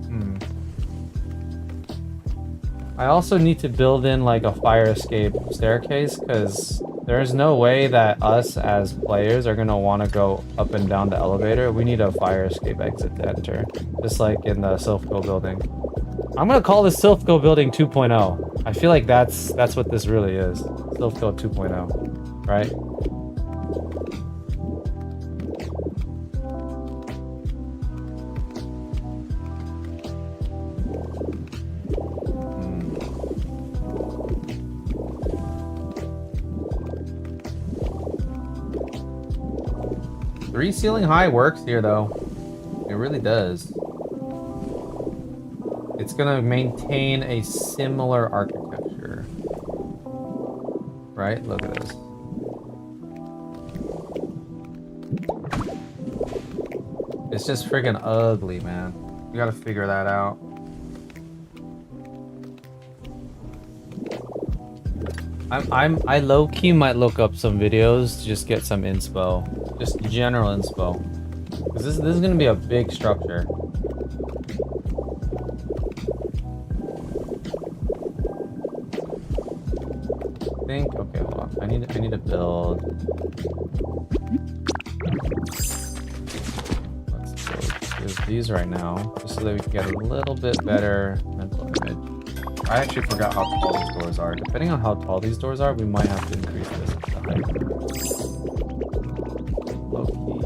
I also need to build in like a fire escape staircase, because there's no way that us as players are gonna want to go up and down the elevator. We need a fire escape exit to enter, just like in the Silphco building. I'm gonna call this Silphco building 2.0. I feel like that's what this really is. Silphco 2.0, right? Three ceiling high works here though. It really does. It's gonna maintain a similar architecture. Right? Look at this. It's just freaking ugly, man. We gotta figure that out. I low-key might look up some videos to just get some inspo. Just general inspo. Because this is gonna be a big structure. Okay, hold on. I need to build. Let's build these right now, just so that we can get a little bit better mental image. I actually forgot how tall these doors are. Depending on how tall these doors are, we might have to increase this height. Low key.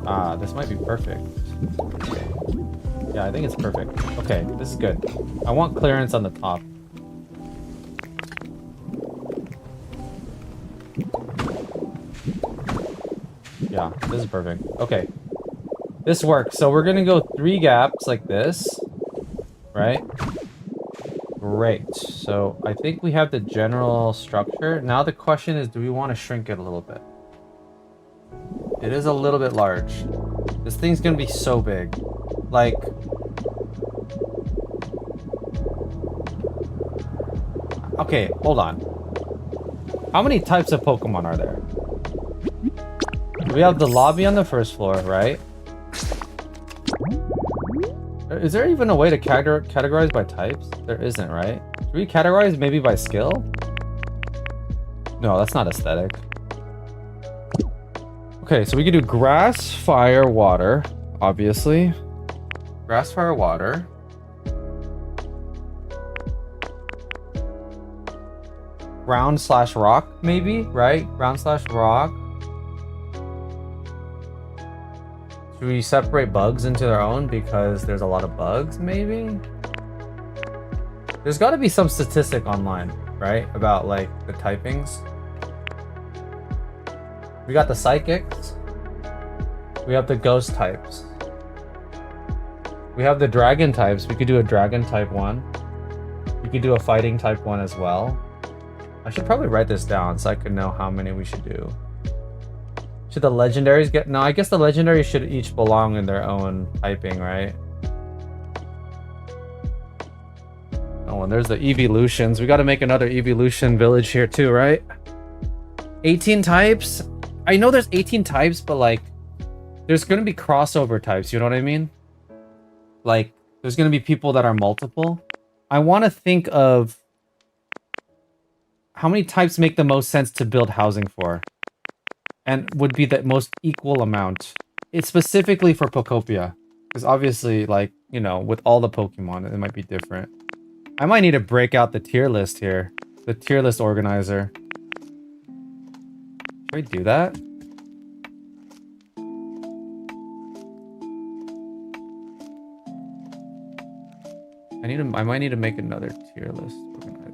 Ah, this might be perfect. Yeah, I think it's perfect. Okay, this is good. I want clearance on the top. Yeah, this is perfect. Okay. This works. So we're gonna go 3 gaps like this, right? Great. So I think we have the general structure. Now the question is, do we want to shrink it a little bit? It is a little bit large. This thing's gonna be so big. Like, okay, hold on. How many types of Pokemon are there? We have the lobby on the first floor, right? Is there even a way to categorize by types? There isn't, right? Should we categorize maybe by skill? No, that's not aesthetic. Okay, so we can do grass, fire, water, obviously. Grass, fire, water. Ground/rock, maybe, right? Ground/rock. Should we separate bugs into their own because there's a lot of bugs, maybe? There's got to be some statistic online, right? About, like, the typings. We got the psychics. We have the ghost types. We have the dragon types. We could do a dragon type one. We could do a fighting type one as well. I should probably write this down so I could know how many we should do. Should the legendaries get... No, I guess the legendaries should each belong in their own typing, right? Oh, and there's the evolutions. We got to make another evolution village here too, right? 18 types? I know there's 18 types, but like... There's going to be crossover types, you know what I mean? Like, there's going to be people that are multiple. I want to think of how many types make the most sense to build housing for. And would be the most equal amount. It's specifically for Pokopia. Because obviously, like, you know, with all the Pokemon, it might be different. I might need to break out the tier list here. The tier list organizer. Should we do that? I might need to make another tier list organizer.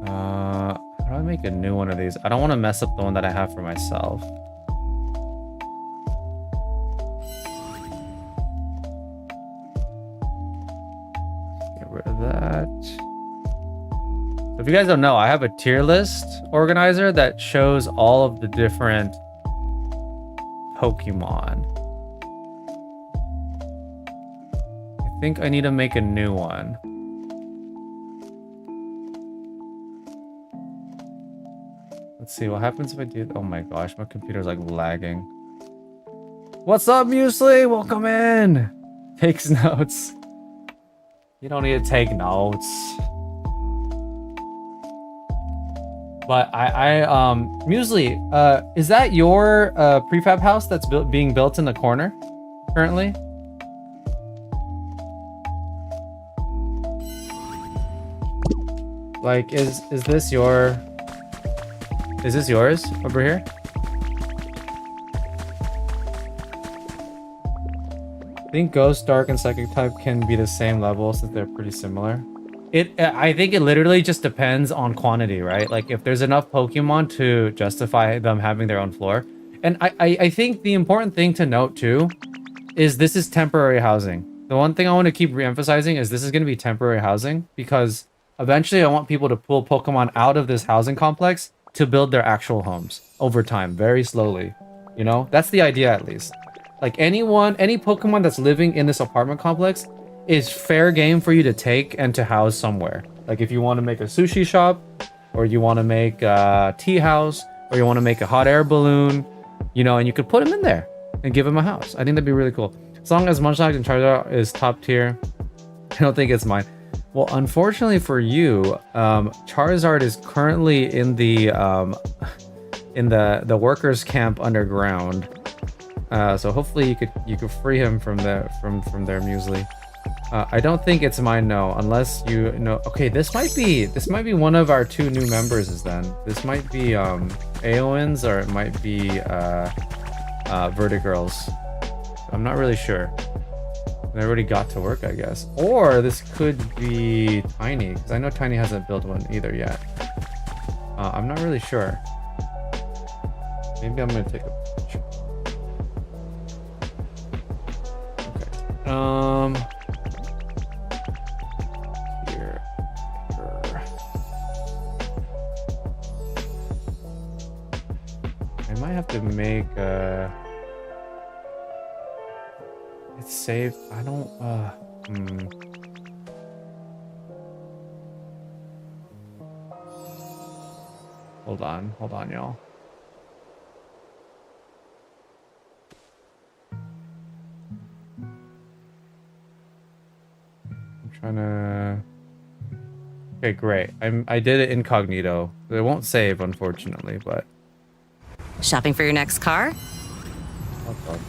How do I make a new one of these? I don't want to mess up the one that I have for myself. Get rid of that. If you guys don't know, I have a tier list organizer that shows all of the different Pokemon. I think I need to make a new one. Let's see what happens if I do. Oh my gosh, my computer's like lagging. What's up, Muesli? Welcome in. Takes notes. You don't need to take notes. But Muesli, is that your prefab house that's being built in the corner currently? Like, is this your... Is this yours over here? I think Ghost, Dark, and Psychic type can be the same level since they're pretty similar. I think it literally just depends on quantity, right? Like if there's enough Pokemon to justify them having their own floor. And I think the important thing to note too is this is temporary housing. The one thing I want to keep re-emphasizing is this is going to be temporary housing because eventually I want people to pull Pokemon out of this housing complex to build their actual homes over time, very slowly. You know, that's the idea at least. Like any Pokemon that's living in this apartment complex is fair game for you to take and to house somewhere. Like if you want to make a sushi shop, or you want to make a tea house, or you want to make a hot air balloon, you know, and you could put them in there and give them a house. I think that'd be really cool. As long as Munchlax and Charizard is top tier, I don't think it's mine. Well, unfortunately for you, Charizard is currently in the workers' camp underground. So hopefully you could free him from there, from their Muesli. I don't think it's mine, no, unless you know. Okay, this might be one of our 2 new members. Then this might be Aowen's, or it might be Vertigirls. I'm not really sure. They already got to work, I guess. Or this could be Tiny, because I know Tiny hasn't built one either yet. I'm not really sure. Maybe I'm gonna take a picture. Okay. Here. I might have to make a... It's saved. I don't... Hold on, y'all. I'm trying to... Okay, great. I did it incognito. It won't save, unfortunately, but... Shopping for your next car?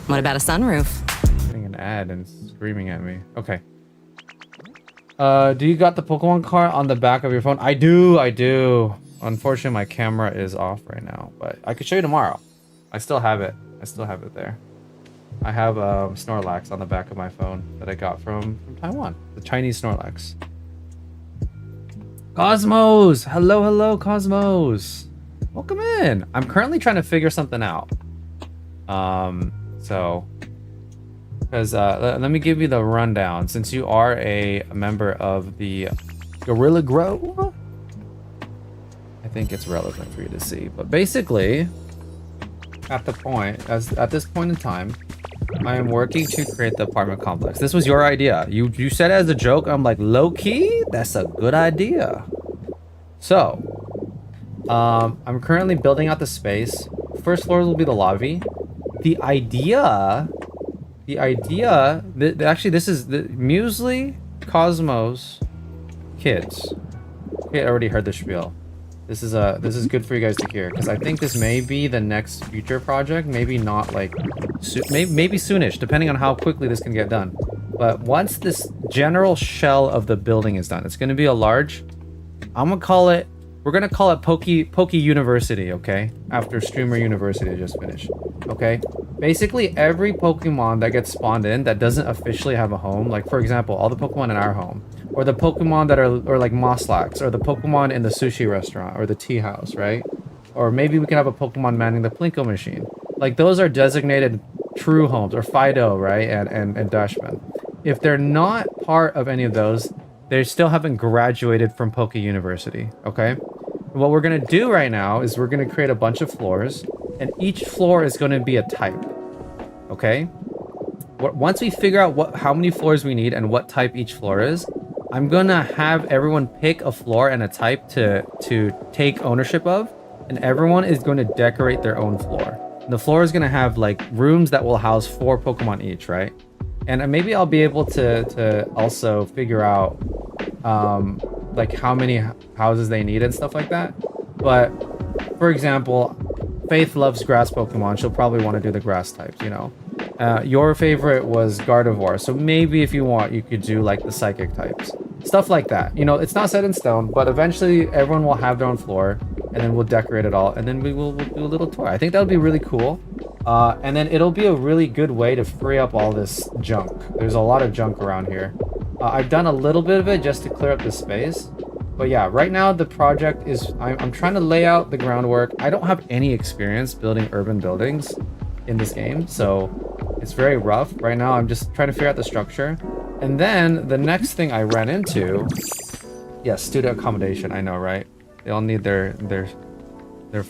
What about a sunroof? Getting an ad and screaming at me. Okay. Do you got the Pokemon card on the back of your phone? I do. Unfortunately, my camera is off right now, but I could show you tomorrow. I still have it. There. I have Snorlax on the back of my phone that I got from Taiwan. The Chinese Snorlax. Cosmos! Hello, hello, Cosmos. Welcome in. I'm currently trying to figure something out. Because let me give you the rundown. Since you are a member of the Gorilla Grove, I think it's relevant for you to see. But basically, at this point in time, I am working to create the apartment complex. This was your idea. You said it as a joke. I'm like, low key, that's a good idea. So, I'm currently building out the space. First floor will be the lobby. Actually, this is the Muesli, Cosmos, kids. Okay, I already heard the spiel. This is good for you guys to hear, because I think this may be the next future project. Maybe not like, maybe soonish, depending on how quickly this can get done. But once this general shell of the building is done, it's going to be a large. We're gonna call it Poke University, okay? After Streamer University just finished, okay? Basically, every Pokemon that gets spawned in that doesn't officially have a home, like for example, all the Pokemon in our home, or the Pokemon that are like Moslax, or the Pokemon in the sushi restaurant, or the tea house, right? Or maybe we can have a Pokemon manning the Plinko machine. Like those are designated true homes, or Fido, right? And Dashman. If they're not part of any of those, they still haven't graduated from Poke University, okay? What we're gonna do right now is we're gonna create a bunch of floors, and each floor is gonna be a type, okay? Once we figure out how many floors we need and what type each floor is, I'm gonna have everyone pick a floor and a type to take ownership of, and everyone is going to decorate their own floor. The floor is gonna have like rooms that will house 4 Pokemon each, right? And maybe I'll be able to also figure out like how many houses they need and stuff like that. But for example, Faith loves grass Pokemon. She'll probably want to do the grass types, you know. Your favorite was Gardevoir, so maybe if you want, you could do like the psychic types. Stuff like that. You know, it's not set in stone, but eventually everyone will have their own floor, and then we'll decorate it all, and then we'll do a little tour. I think that would be really cool. And then it'll be a really good way to free up all this junk. There's a lot of junk around here. I've done a little bit of it just to clear up the space. But yeah, right now the project is, I'm trying to lay out the groundwork. I don't have any experience building urban buildings in this game, so it's very rough. Right now I'm just trying to figure out the structure. And then the next thing I ran into, yeah, student accommodation, I know, right? They all need their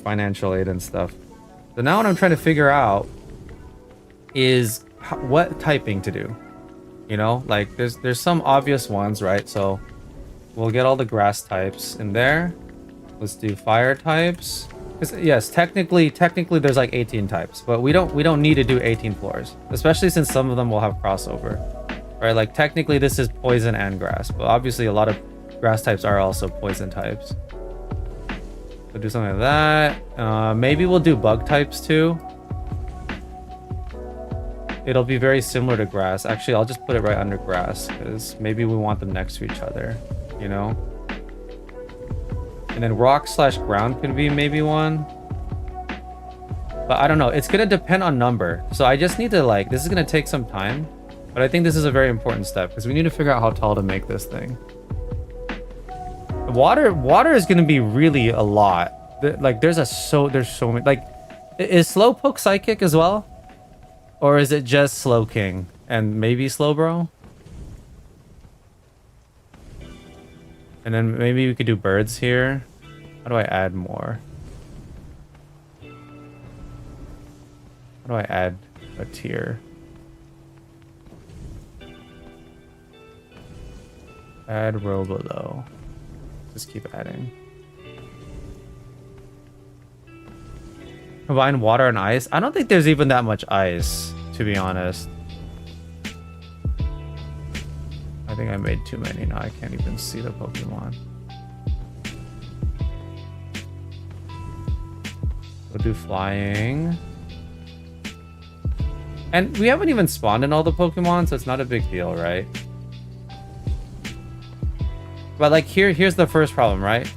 financial aid and stuff. So now what I'm trying to figure out is what typing to do. You know, like there's some obvious ones, right? So we'll get all the grass types in there. Let's do fire types. Yes, technically there's like 18 types, but we don't need to do 18 floors, especially since some of them will have crossover. Right? Like technically this is poison and grass, but obviously a lot of grass types are also poison types. We'll do something like that. Maybe we'll do bug types too. It'll be very similar to grass. Actually, I'll just put it right under grass because maybe we want them next to each other, you know? And then rock/ground could be maybe one. But I don't know. It's going to depend on number. So I just need to like, this is going to take some time. But I think this is a very important step because we need to figure out how tall to make this thing. Water is going to be really a lot. Like there's so many. Like, is Slowpoke psychic as well? Or is it just Slowking and maybe Slowbro? And then maybe we could do birds here. How do I add more? How do I add a tier? Add row below. Just keep adding. Combine water and ice. I don't think there's even that much ice, to be honest. I think I made too many now. I can't even see the Pokemon. We'll do flying. And we haven't even spawned in all the Pokemon, so it's not a big deal, right? But like here's the first problem, right?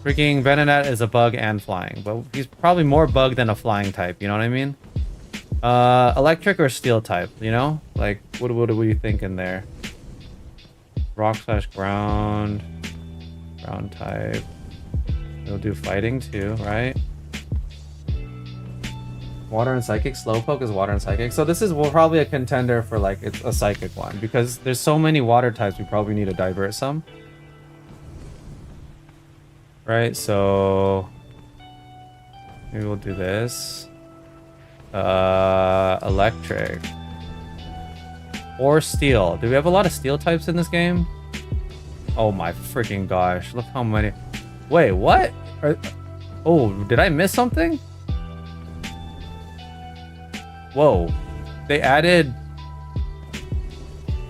Freaking Venonat is a bug and flying, but he's probably more bug than a flying type, you know what I mean? Electric or steel type, you know? Like, what are we thinking there? Rock/ground. Ground type. It'll do fighting too, right? Water and Psychic. Slowpoke is Water and Psychic. So this is probably a contender for like it's a Psychic one because there's so many water types. We probably need to divert some. Right, so maybe we'll do this. Electric. Or Steel. Do we have a lot of Steel types in this game? Oh my freaking gosh. Look how many. Wait, what? Oh, did I miss something? Whoa. They added...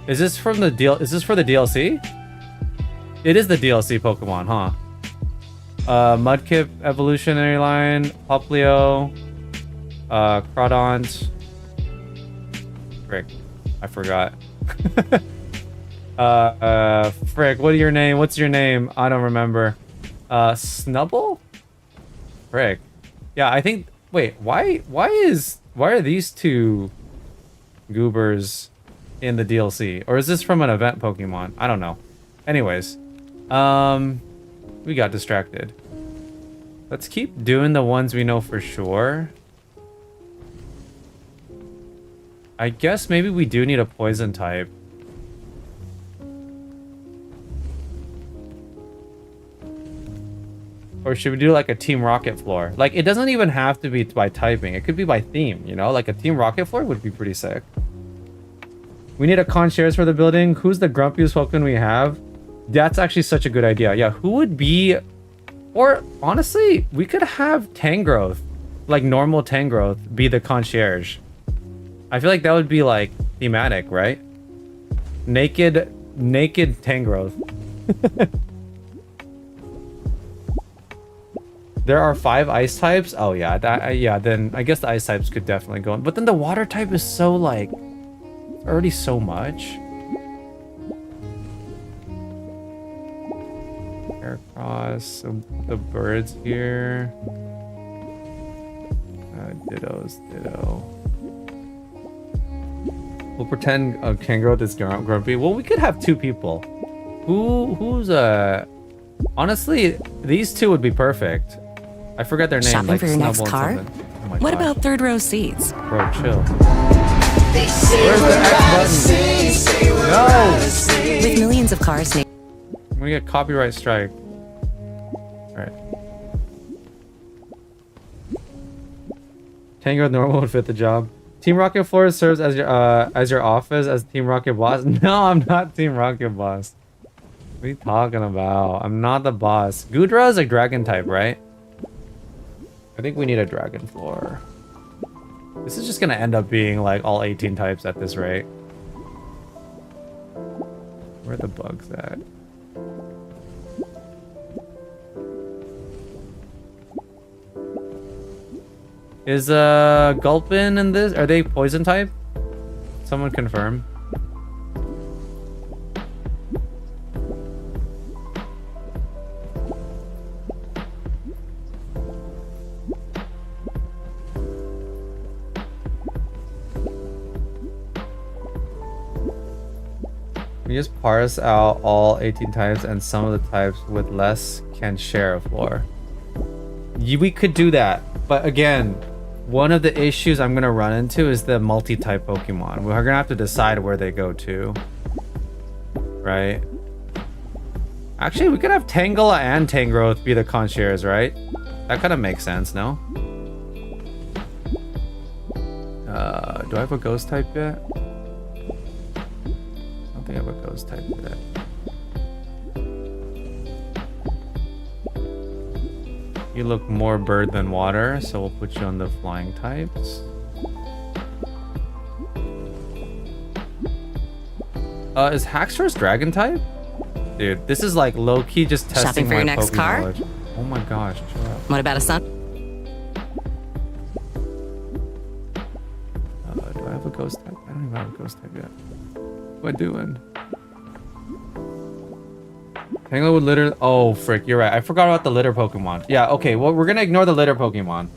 Is this from the deal? Is this for the DLC? It is the DLC Pokemon, huh? Mudkip evolutionary line, Poplio, Crawdont. Frick, I forgot. Frick, what are your name? What's your name? I don't remember. Snubble? Frick. Yeah, I think. Wait, why are these two goobers in the DLC? Or is this from an event Pokemon? I don't know. Anyways, we got distracted. Let's keep doing the ones we know for sure. I guess maybe we do need a poison type. Or should we do like a Team Rocket floor? Like, it doesn't even have to be by typing. It could be by theme, you know? Like a Team Rocket floor would be pretty sick. We need a concierge for the building. Who's the grumpiest Pokemon we have? That's actually such a good idea. Yeah, who would be... Or, honestly, we could have Tangrowth. Like, normal Tangrowth be the concierge. I feel like that would be, like, thematic, right? Naked Tangrowth. There are 5 ice types? Oh, yeah. Yeah, then I guess the ice types could definitely go in. But then the water type is so, like... already so much. Aircross, the birds here. Ditto. We'll pretend Kangaroo is grumpy. Well, we could have 2 people. Who's honestly, these 2 would be perfect. I forgot their name. Shopping like for your next Snubble car? and something. Oh my What gosh. about third row seats? Bro, chill. Where's the X button? No! With millions of cars. I'm gonna get copyright strike. Alright. Tango normal would fit the job. Team Rocket Floor serves as your office as Team Rocket Boss. No, I'm not Team Rocket Boss. What are you talking about? I'm not the boss. Goodra is a dragon type, right? I think we need a dragon floor. This is just gonna end up being like all 18 types at this rate. Where are the bugs at? Is Gulpin in this? Are they poison type? Someone confirm. We just parse out all 18 types and some of the types with less can share a floor. We could do that, but again, one of the issues I'm gonna run into is the multi-type Pokemon. We're gonna have to decide where they go to, right? Actually, we could have Tangela and Tangrowth be the concierge, right? That kind of makes sense, no? Do I have a ghost type yet? I have a ghost type for that. You look more bird than water, so we'll put you on the flying types. Is Haxorus dragon type? Dude, this is like low-key just testing Shopping for my your next Pokemon car? knowledge. Oh my gosh, chill out. What about a sun? Do I have a ghost type? I don't even have a ghost type yet. What doing? Tangela would litter. Oh, frick, you're right. I forgot about the litter Pokemon. Yeah, okay, well, we're gonna ignore the litter Pokemon.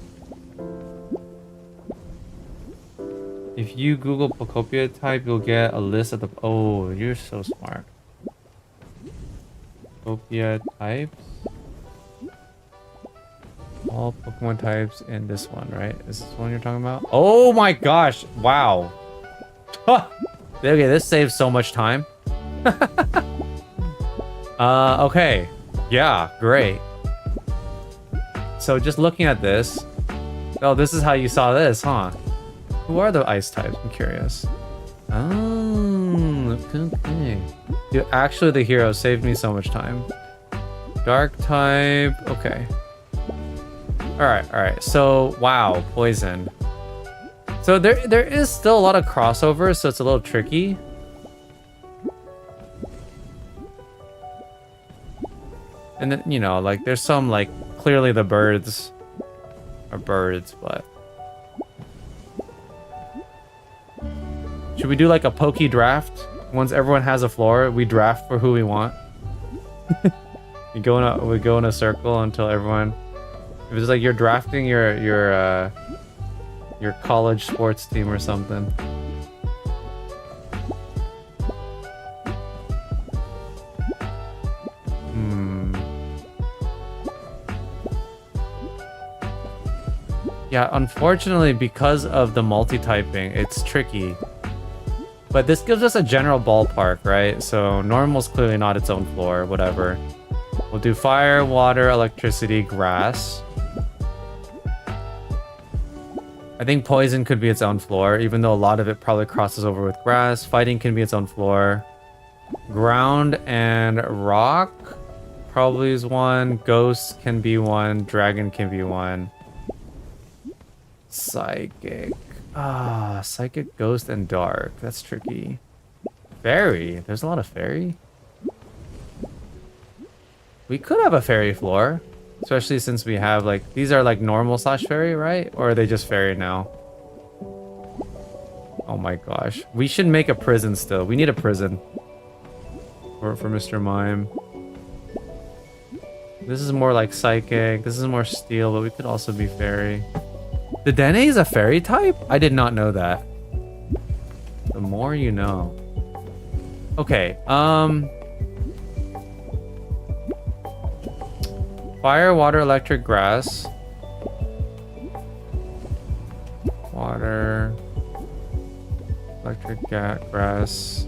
If you Google Pokopia type, you'll get a list of the... Oh, you're so smart. Opia types. All Pokemon types in this one, right? Is this one you're talking about? Oh my gosh! Wow. Huh. Okay, this saves so much time. Okay. Yeah, great. So just looking at this. Oh, this is how you saw this, huh? Who are the ice types? I'm curious. Oh, okay. Dude, actually the hero saved me so much time. Dark type, okay. Alright. So, wow, poison. So there is still a lot of crossover, so it's a little tricky. And then, you know, like there's some like clearly the birds are birds, but should we do like a pokey draft? Once everyone has a floor, we draft for who we want. we go in a circle until everyone. If it's like you're drafting your college sports team or something. Yeah, unfortunately, because of the multi-typing, it's tricky. But this gives us a general ballpark, right? So normal's clearly not its own floor, whatever. We'll do fire, water, electricity, grass. I think poison could be its own floor, even though a lot of it probably crosses over with grass. Fighting can be its own floor. Ground and rock probably is one. Ghost can be one. Dragon can be one. Psychic. Psychic, ghost, and dark. That's tricky. Fairy. There's a lot of fairy. We could have a fairy floor. Especially since we have, like, these are, like, normal slash fairy, right? Or are they just fairy now? Oh my gosh. We should make a prison still. We need a prison. For Mr. Mime. This is more like psychic. This is more steel, but we could also be fairy. The Dene is a fairy type? I did not know that. The more you know. Okay, fire, water, electric, grass. Water. Electric, grass.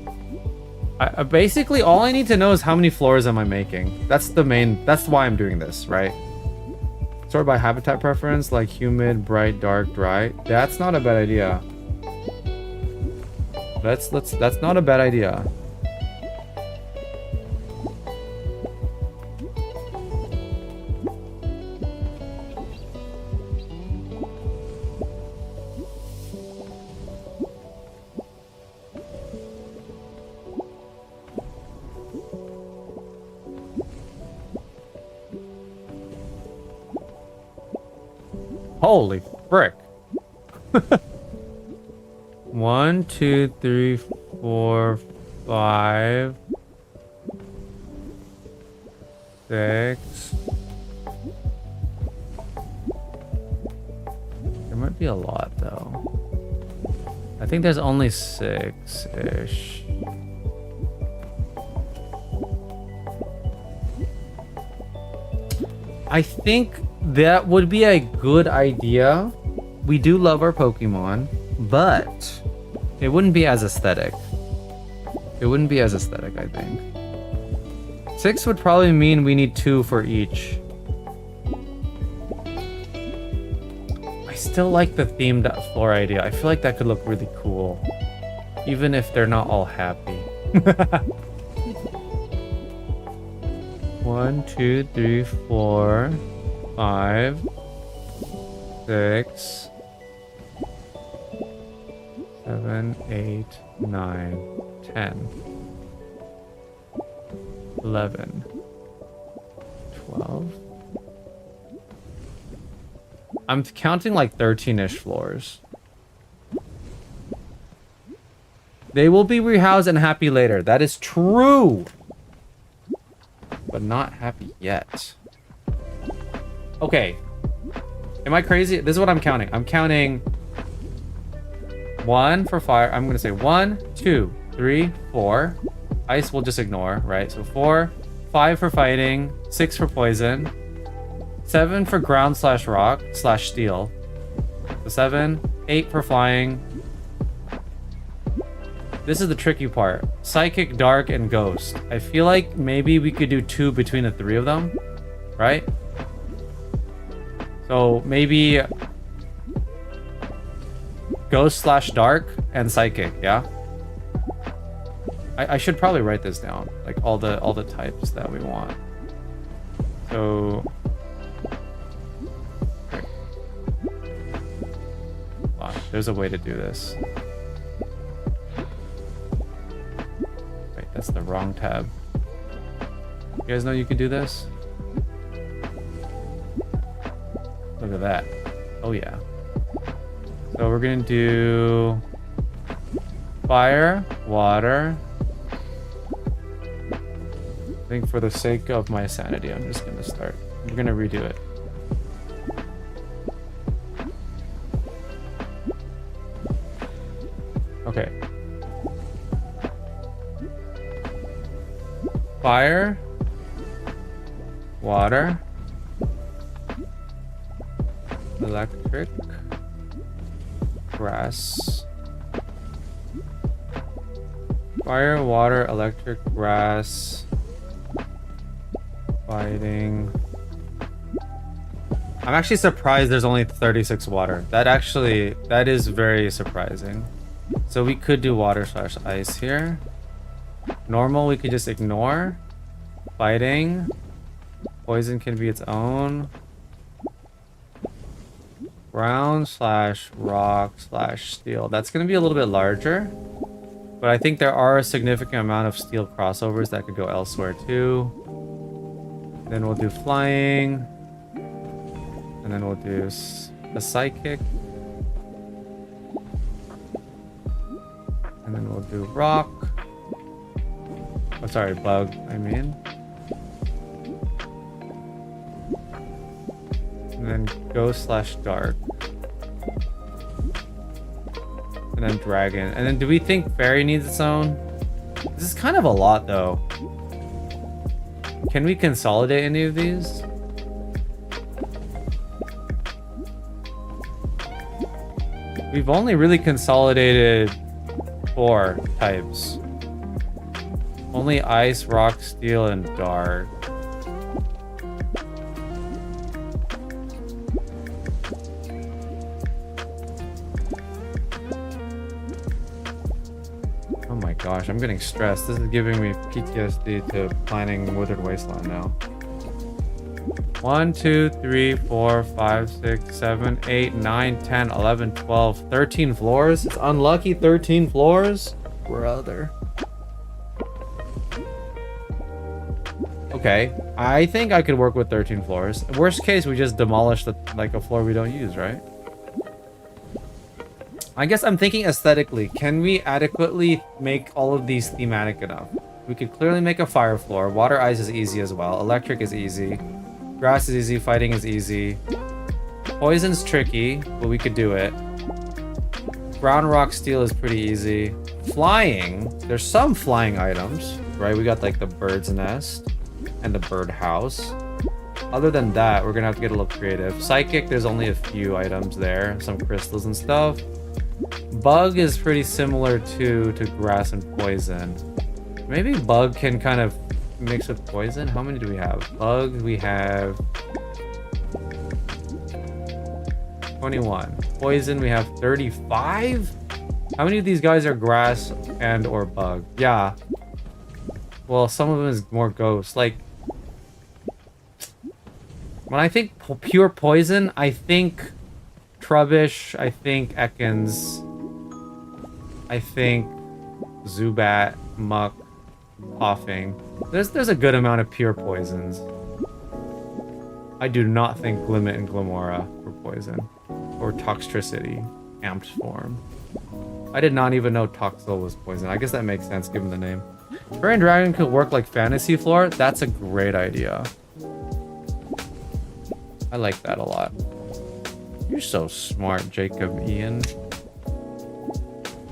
I basically, all I need to know is how many floors am I making. That's why I'm doing this, right? Sort by habitat preference, like humid, bright, dark, dry. That's not a bad idea. That's not a bad idea. Holy frick. 1, 2, 3, 4, 5, 6. There might be a lot though. I think there's only 6-ish. I think that would be a good idea. We do love our Pokemon, but it wouldn't be as aesthetic. It wouldn't be as aesthetic, I think. 6 would probably mean we need 2 for each. I still like the themed floor idea. I feel like that could look really cool, even if they're not all happy. 1, 2, 3, 4, 5, 6, 7, 8, 9, 10, 11, 12. I'm counting like 13-ish floors. They will be rehoused and happy later. That is true. But not happy yet. Okay. Am I crazy? This is what I'm counting. I'm counting 1 for fire. I'm going to say 1, 2, 3, 4. Ice we'll just ignore, right? So 4, 5 for fighting, 6 for poison, 7 for ground slash rock slash steel. So 7, 8 for flying. This is the tricky part. Psychic, dark, and ghost. I feel like maybe we could do 2 between the 3 of them, right? So maybe ghost slash dark and psychic, yeah? I should probably write this down, like all the types that we want. So there's a way to do this. Wait, that's the wrong tab. You guys know you can do this? Look at that. Oh yeah. So we're gonna do fire, water. I think for the sake of my sanity, I'm just gonna start. We're gonna redo it. Okay. Fire, water, electric, grass. Fire, water, electric, grass, fighting. I'm actually surprised there's only 36 water. That is very surprising. So we could do water slash ice here. Normal we could just ignore. Fighting. Poison can be its own. Ground slash rock slash steel. That's going to be a little bit larger. But I think there are a significant amount of steel crossovers that could go elsewhere too. Then we'll do flying. And then we'll do a psychic. And then we'll do rock. Oh, sorry, bug, I mean. And then ghost slash dark. And then dragon. And then do we think fairy needs its own? This is kind of a lot though. Can we consolidate any of these? We've only really consolidated 4 types. Only ice, rock, steel, and dark. Oh my gosh, I'm getting stressed. This is giving me PTSD to planning Withered Wasteland now. 1, 2, 3, 4, 5, 6, 7, 8, 9, 10, 11, 12, 13 floors. It's unlucky 13 floors. Brother. Okay, I think I could work with 13 floors. Worst case, we just demolish a floor we don't use, right? I guess I'm thinking aesthetically. Can we adequately make all of these thematic enough? We could clearly make a fire floor. Water ice is easy as well. Electric is easy. Grass is easy. Fighting is easy. Poison's tricky, but we could do it. Ground rock steel is pretty easy. Flying, there's some flying items, right? We got like the bird's nest and the bird house. Other than that, we're gonna have to get a little creative. Psychic, there's only a few items there, some crystals and stuff. Bug is pretty similar to grass and poison. Maybe bug can kind of mix with poison. How many do we have? Bug, we have 21. Poison, we have 35. How many of these guys are grass and or bug? Yeah. Well, some of them is more ghost. Like, when I think pure poison, I think Trubbish, I think Ekans, I think Zubat, Muck, Coughing. There's a good amount of pure poisons. I do not think Glimmet and Glimora were poison. Or Toxtricity, amped form. I did not even know Toxel was poison. I guess that makes sense given the name. Prayin Dragon could work like fantasy floor. That's a great idea. I like that a lot. You're so smart, Jacob Ian.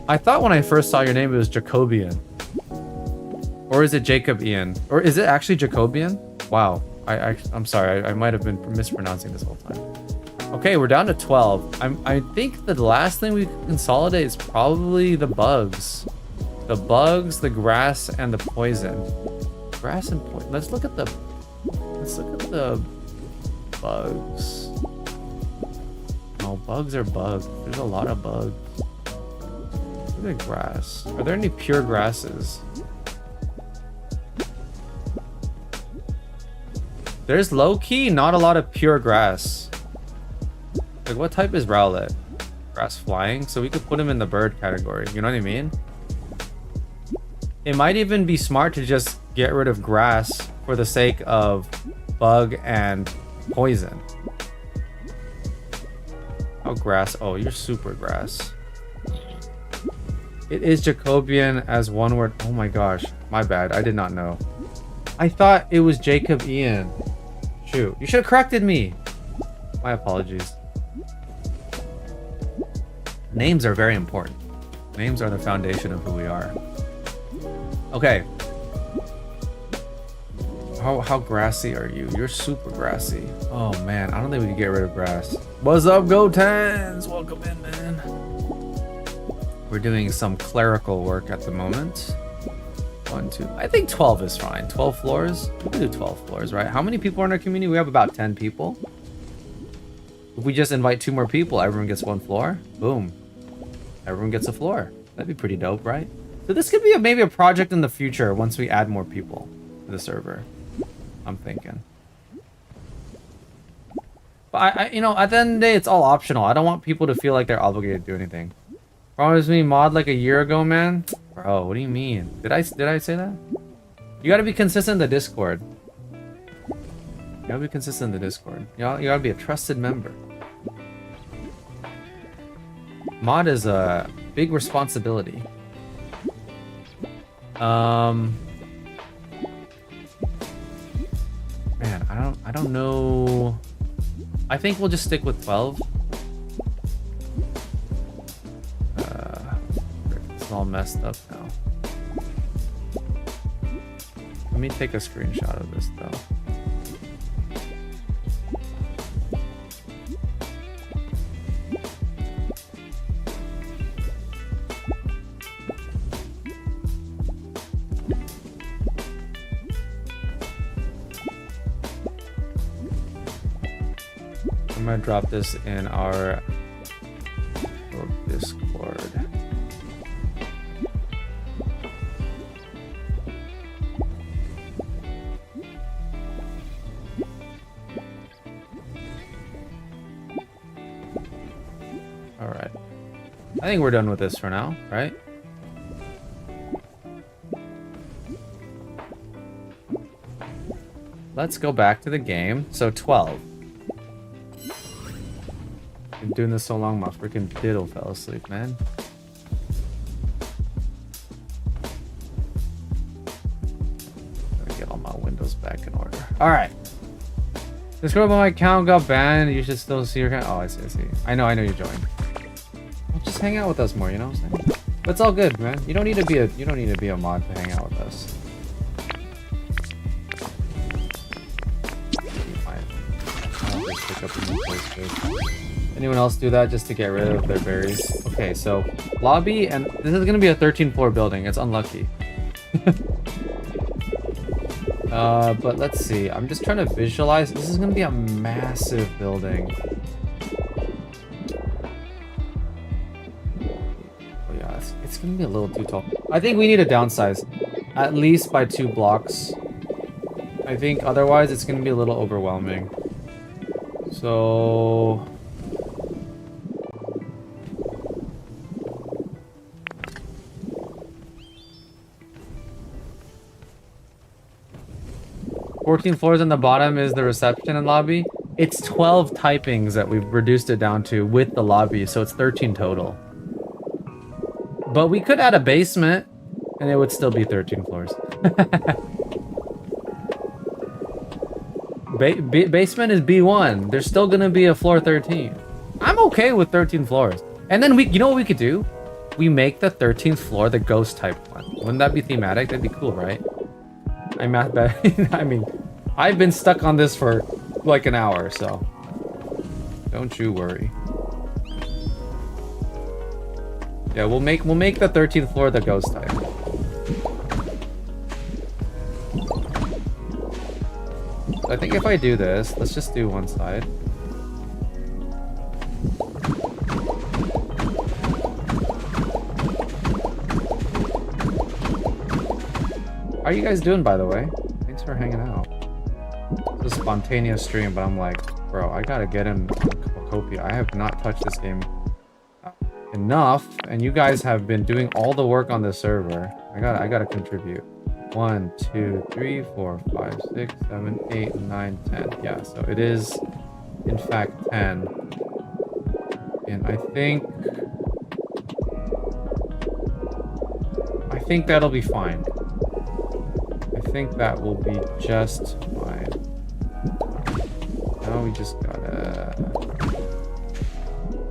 I thought when I first saw your name it was Jacobian. Or is it Jacob Ian? Or is it actually Jacobian? Wow. I'm sorry. I might have been mispronouncing this whole time. Okay, we're down to 12. I think the last thing we can consolidate is probably the bugs. The bugs, the grass, and the poison. Grass and poison. Let's look at the bugs. No, bugs are bugs. There's a lot of bugs. Look at grass. Are there any pure grasses? There's low-key not a lot of pure grass. Like, what type is Rowlet? Grass flying? So we could put him in the bird category. You know what I mean? It might even be smart to just get rid of grass for the sake of bug and poison. Oh, grass. Oh, you're super grass. It is Jacobian as one word. Oh my gosh. My bad. I did not know. I thought it was Jacob Ian. Shoot. You should have corrected me. My apologies. Names are very important. Names are the foundation of who we are. Okay. How grassy are you? You're super grassy. Oh man, I don't think we can get rid of grass. What's up, Gotans? Welcome in, man. We're doing some clerical work at the moment. 1, 2. I think 12 is fine. 12 floors? We can do 12 floors, right? How many people are in our community? We have about 10 people. If we just invite 2 more people, everyone gets 1 floor. Boom. Everyone gets a floor. That'd be pretty dope, right? So this could be maybe a project in the future once we add more people to the server. I'm thinking. But I you know, at the end of the day, it's all optional. I don't want people to feel like they're obligated to do anything. Promised me mod like a year ago, man. Bro, what do you mean? Did I say that? You gotta be consistent in the Discord. You gotta be consistent in the Discord. You gotta be a trusted member. Mod is a big responsibility. Man, I don't know. I think we'll just stick with 12. It's all messed up now. Let me take a screenshot of this though. I'm gonna drop this in our Discord. All right. I think we're done with this for now, right? Let's go back to the game. So 12. Been doing this so long, my freaking diddle fell asleep, man. Gotta get all my windows back in order. All right. The scroll by my account got banned. You should still see your account. Oh, I see. I know you joined. Well, just hang out with us more. You know what I'm saying? But it's all good, man. You don't need to be a mod to hang out with us. Pick up a new place. Anyone else do that just to get rid of their berries? Okay, so lobby, and this is gonna be a 13th floor building. It's unlucky. But let's see. I'm just trying to visualize. This is gonna be a massive building. Oh yeah, it's gonna be a little too tall. I think we need to downsize, at least by 2 blocks. I think otherwise it's gonna be a little overwhelming. So 14 floors on the bottom is the reception and lobby. It's 12 typings that we've reduced it down to with the lobby, so it's 13 total. But we could add a basement, and it would still be 13 floors. Basement is B1. There's still gonna be a floor 13. I'm okay with 13 floors. And then you know what we could do? We make the 13th floor the ghost type one. Wouldn't that be thematic? That'd be cool, right? I'm at bed. I mean, I've been stuck on this for like an hour, so don't you worry. Yeah, we'll make the 13th floor the ghost type. I think if I do this, let's just do one side. How are you guys doing, by the way? Thanks for hanging out. It's a spontaneous stream, but I'm like, bro, I gotta get in Copia. I have not touched this game enough, and you guys have been doing all the work on the server. I gotta contribute. 1, 2, 3, 4, 5, 6, 7, 8, 9, 10. Yeah, so it is in fact 10. And I think that'll be fine. I think that will be just fine. Now we just gotta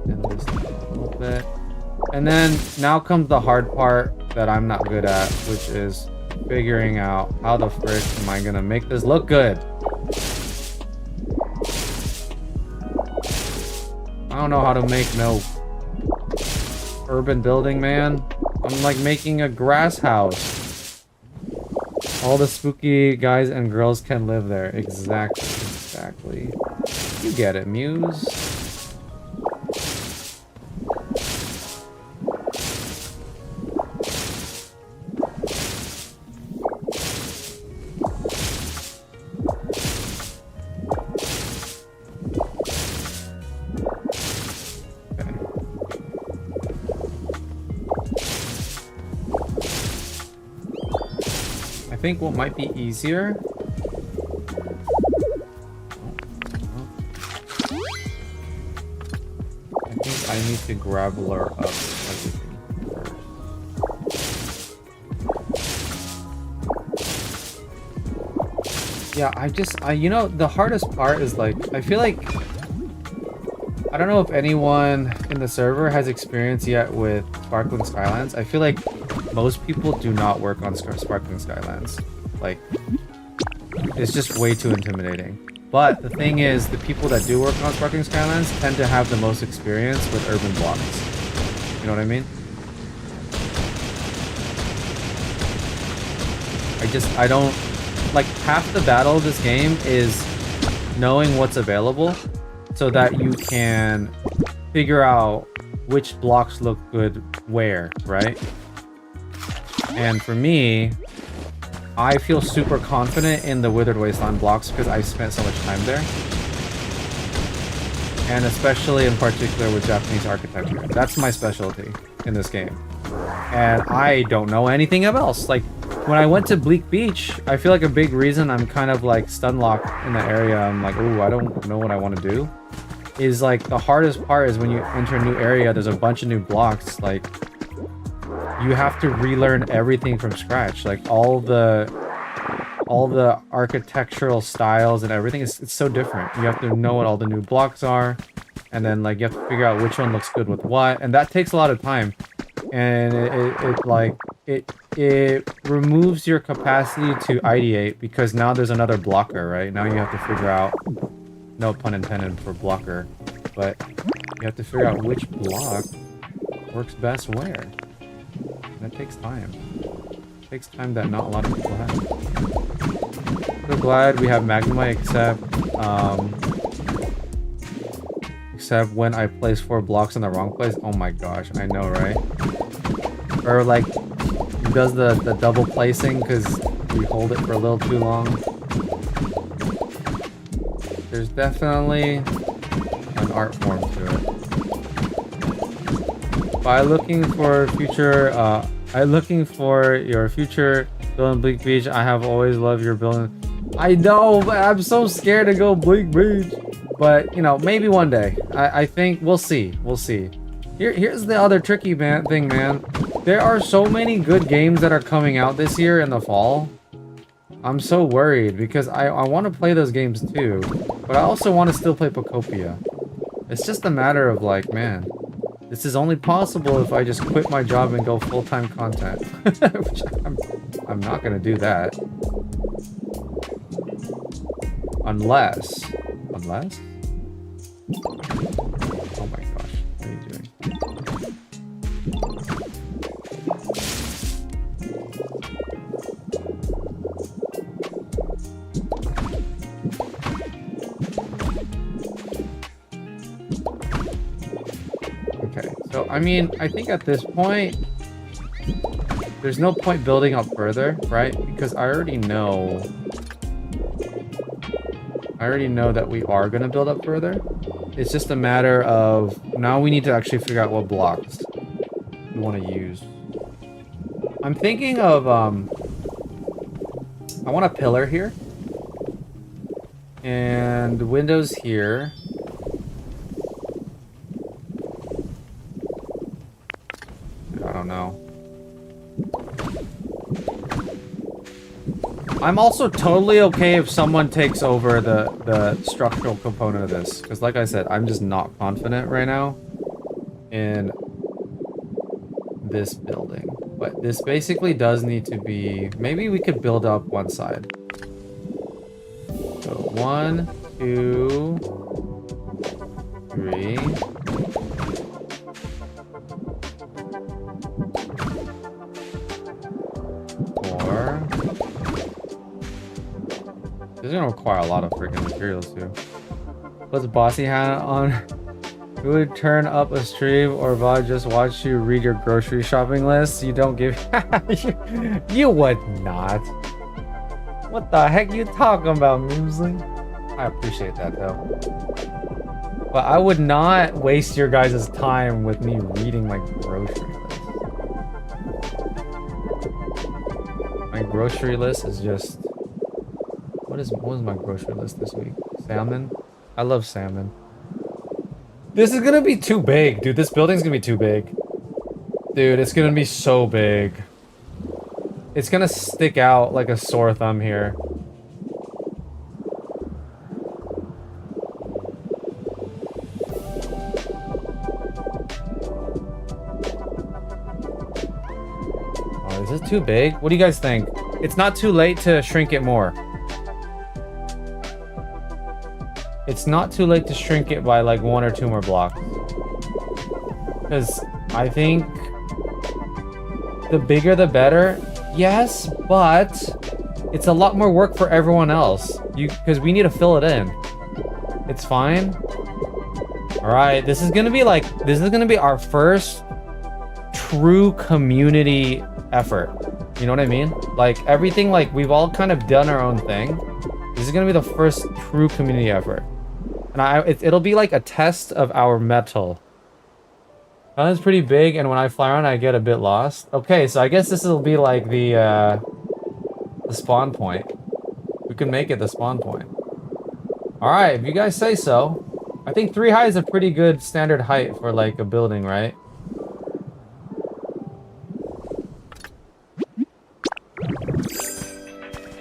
end this down a little bit. And then now comes the hard part that I'm not good at, which is figuring out how the frick am I gonna make this look good. I don't know how to make no urban building, man. I'm like making a grass house. All the spooky guys and girls can live there. Exactly. You get it, Muse. I think what might be easier. I think I need to grappler up everything first. Yeah, you know, the hardest part is like, I feel like, I don't know if anyone in the server has experience yet with Sparkling Skylands. I feel like most people do not work on Sparkling Skylands. Like, it's just way too intimidating. But the thing is, the people that do work on Sparkling Skylands tend to have the most experience with urban blocks. You know what I mean? I don't... Like, half the battle of this game is knowing what's available so that you can figure out which blocks look good where, right? And for me, I feel super confident in the Withered Wasteland blocks because I spent so much time there. And especially in particular with Japanese architecture. That's my specialty in this game. And I don't know anything else. Like, when I went to Bleak Beach, I feel like a big reason I'm kind of like stun locked in the area. I'm like, ooh, I don't know what I want to do. Is like, the hardest part is when you enter a new area, there's a bunch of new blocks. Like, you have to relearn everything from scratch. Like all the architectural styles and everything, it's so different. You have to know what all the new blocks are, and then like you have to figure out which one looks good with what, and that takes a lot of time. And it removes your capacity to ideate because now there's another blocker, right? Now you have to figure out, no pun intended for blocker, but you have to figure out which block works best where. That takes time. It takes time that not a lot of people have. So glad we have Magnemite, except when I place 4 blocks in the wrong place. Oh my gosh, I know, right? Or like, he does the double placing because we hold it for a little too long. There's definitely an art form to it. By looking for your future building Bleak Beach. I have always loved your building. I know, but I'm so scared to go Bleak Beach. But you know, maybe one day. I think we'll see. We'll see. Here's the other tricky thing, man. There are so many good games that are coming out this year in the fall. I'm so worried because I want to play those games too, but I also want to still play Pocopia. It's just a matter of like, man, this is only possible if I just quit my job and go full-time content. Which I'm not gonna do that. Unless... Unless? Oh my gosh, what are you doing? Okay, so I mean, I think at this point, there's no point building up further, right? Because I already know that we are going to build up further. It's just a matter of now we need to actually figure out what blocks we want to use. I'm thinking of I want a pillar here and windows here. I don't know. I'm also totally okay if someone takes over the structural component of this. Because like I said, I'm just not confident right now in this building. But this basically does need to be... Maybe we could build up one side. So 1, 2, 3... 4... This is gonna require a lot of freaking materials too. Puts bossy hat on. Who would turn up a stream or VOD just watch you read your grocery shopping list? You don't give. You would not. What the heck you talking about, Muesli? I appreciate that though. But I would not waste your guys' time with me reading my grocery list. My grocery list is just... What was my grocery list this week? Salmon? I love salmon. This is gonna be too big, dude. This building's gonna be too big. Dude, it's gonna be so big. It's gonna stick out like a sore thumb here. Oh, is this too big? What do you guys think? It's not too late to shrink it more. It's not too late to shrink it by like 1 or 2 more blocks. Because I think the bigger the better. Yes, but it's a lot more work for everyone else. Because we need to fill it in. It's fine. Alright, this is gonna be our first true community effort. You know what I mean? Like everything, like we've all kind of done our own thing. This is gonna be the first true community effort. And it'll be like a test of our metal. That's pretty big, and when I fly around, I get a bit lost. Okay, so I guess this will be like the spawn point. We can make it the spawn point. Alright, if you guys say so. I think 3 high is a pretty good standard height for like a building, right?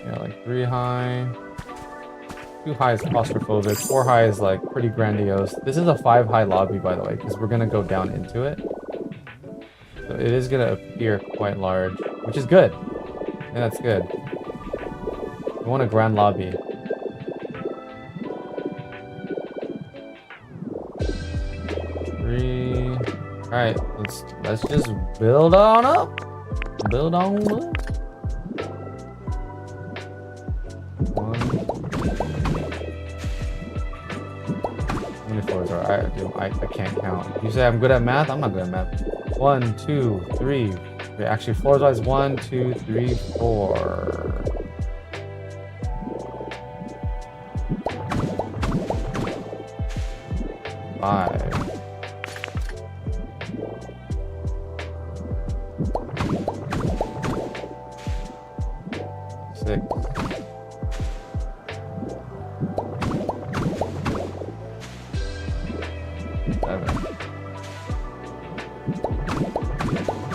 Yeah, like 3 high. 2 high is claustrophobic. 4 high is like pretty grandiose. This is a 5 high lobby, by the way, because we're gonna go down into it. So it is gonna appear quite large, which is good. Yeah, that's good. We want a grand lobby. Alright, let's just build on up. Build on up. 1. How many floors are I can't count. You say I'm good at math? I'm not good at math. 1, 2, 3. Okay, actually floors wise 1, 2, 3, 4. 5. 6. 7.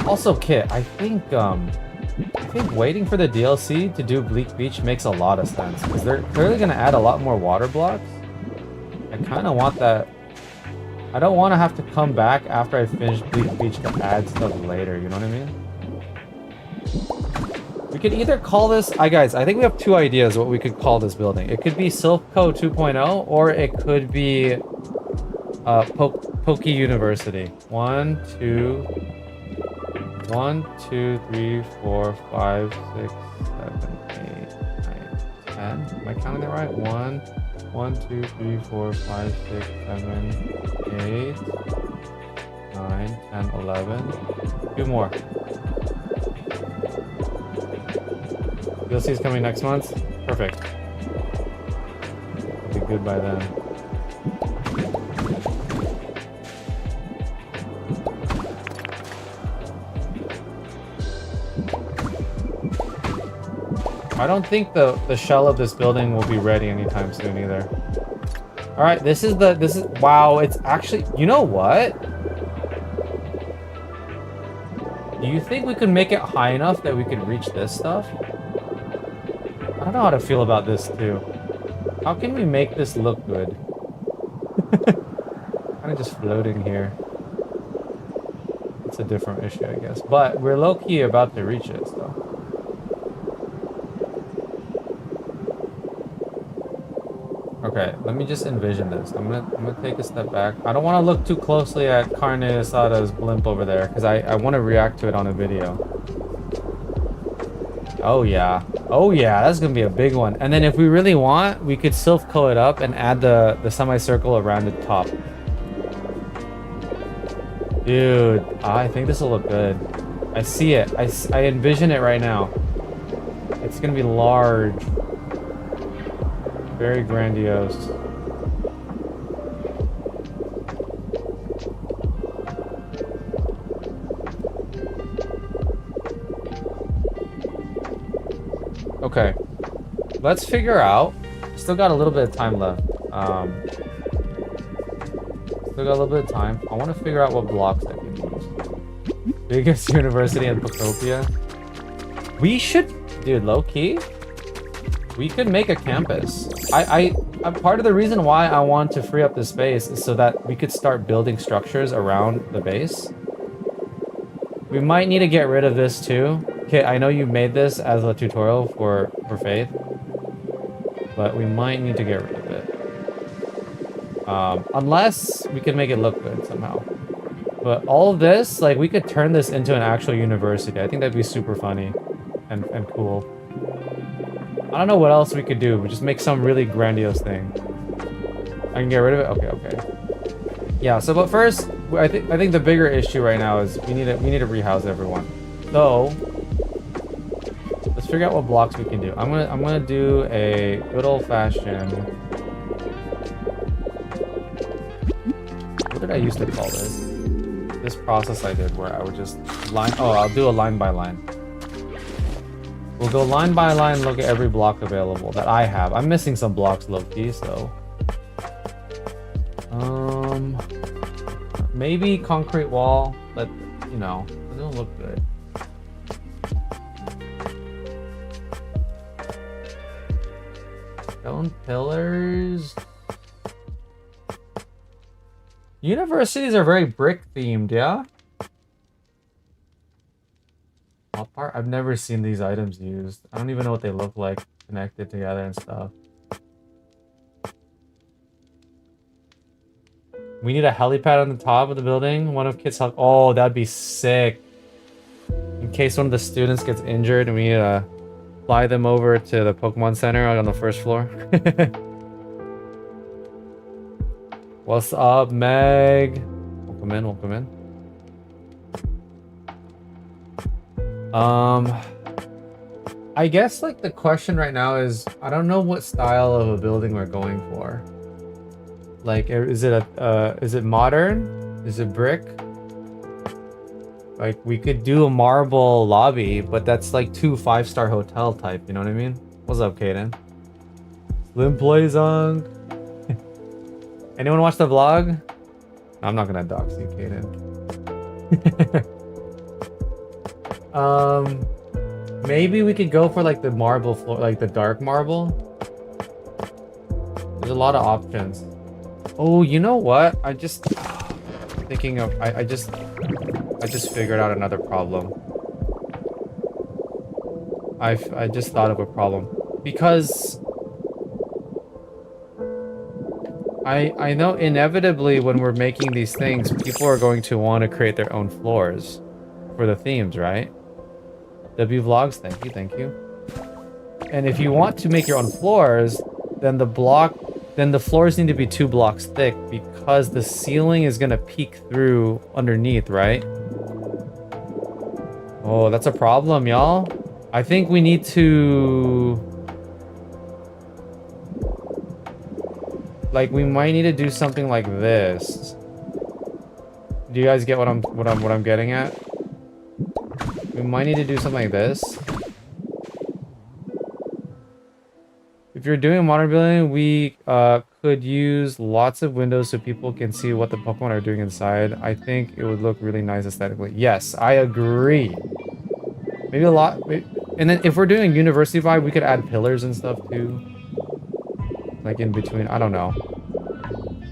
Also, Kit, I think waiting for the DLC to do Bleak Beach makes a lot of sense because they're clearly gonna add a lot more water blocks. I kind of want that. I don't want to have to come back after I finish Bleak Beach to add stuff later. You know what I mean? We could either call this... guys, I think we have 2 ideas what we could call this building. It could be Silpco 2.0, or it could be Poke University. 1, 2, 3, 4, 5, 6, 7, 8, 9, 10. Am I counting that right? 1, 2, 3, 4, 5, 6, 7, 8, 9, 10, 11. 2 more. DLC is coming next month. Perfect. It'll be good by then. I don't think the shell of this building will be ready anytime soon either. All right, this is wow, it's actually, you know what? Do you think we could make it high enough that we could reach this stuff? I don't know how to feel about this too. How can we make this look good? Kind of just floating here. It's a different issue, I guess. But we're low-key about to reach it, so. Okay, let me just envision this. I'm gonna take a step back. I don't want to look too closely at Carne Asada's blimp over there because I want to react to it on a video. Oh yeah, that's gonna be a big one. And then if we really want, we could Silpco it up and add the semicircle around the top. Dude, I think this will look good. I see it. I envision it right now. It's gonna be large. Very grandiose. Okay. Let's figure out. Still got a little bit of time left. Still got a little bit of time. I want to figure out what blocks I can use. Biggest university in Pocopia. We should, dude, low key. We could make a campus. Part of the reason why I want to free up this space is so that we could start building structures around the base. We might need to get rid of this too. Okay, I know you made this as a tutorial for Faith, but we might need to get rid of it. Unless we can make it look good somehow. But all of this, like, we could turn this into an actual university. I think that'd be super funny and cool. I don't know what else we could do, but just make some really grandiose thing. I can get rid of it? Okay. Yeah, so but first, I think the bigger issue right now is we need to rehouse everyone. So let's figure out what blocks we can do. I'm gonna do a good old-fashioned. What did I used to call this? This process I did where I would just line. Oh, I'll do a line by line. We'll go line by line, look at every block available that I have. I'm missing some blocks low-key, so. Maybe concrete wall, but, you know, it don't look good. Stone pillars. Universities are very brick-themed, yeah? I've never seen these items used. I don't even know what they look like connected together and stuff. We need a helipad on the top of the building. One of Kit's oh, that'd be sick. In case one of the students gets injured and we need to fly them over to the Pokemon Center on the first floor. What's up, Meg? Welcome in. I guess like the question right now is I don't know what style of a building we're going for. Like, is it modern? Is it brick? Like, we could do a marble lobby, but that's like 2 5-star hotel type, you know what I mean? What's up, Kaden? Slim plays on. Anyone watch the vlog? I'm not gonna dox you, Kaden. Maybe we could go for like the marble floor, like the dark marble. There's a lot of options. Oh, you know what? I just thinking of I just figured out another problem. I just thought of a problem. Because I know inevitably when we're making these things, people are going to want to create their own floors for the themes, right? W Vlogs, thank you. And if you want to make your own floors, then the floors need to be 2 blocks thick because the ceiling is gonna peek through underneath, right? Oh, that's a problem, y'all. I think we need to... Like, we might need to do something like this. Do you guys get what I'm getting at? We might need to do something like this. If you're doing modern building, we could use lots of windows so people can see what the Pokemon are doing inside. I think it would look really nice aesthetically. Yes, I agree. Maybe a lot. And then if we're doing a university vibe, we could add pillars and stuff too. Like in between. I don't know.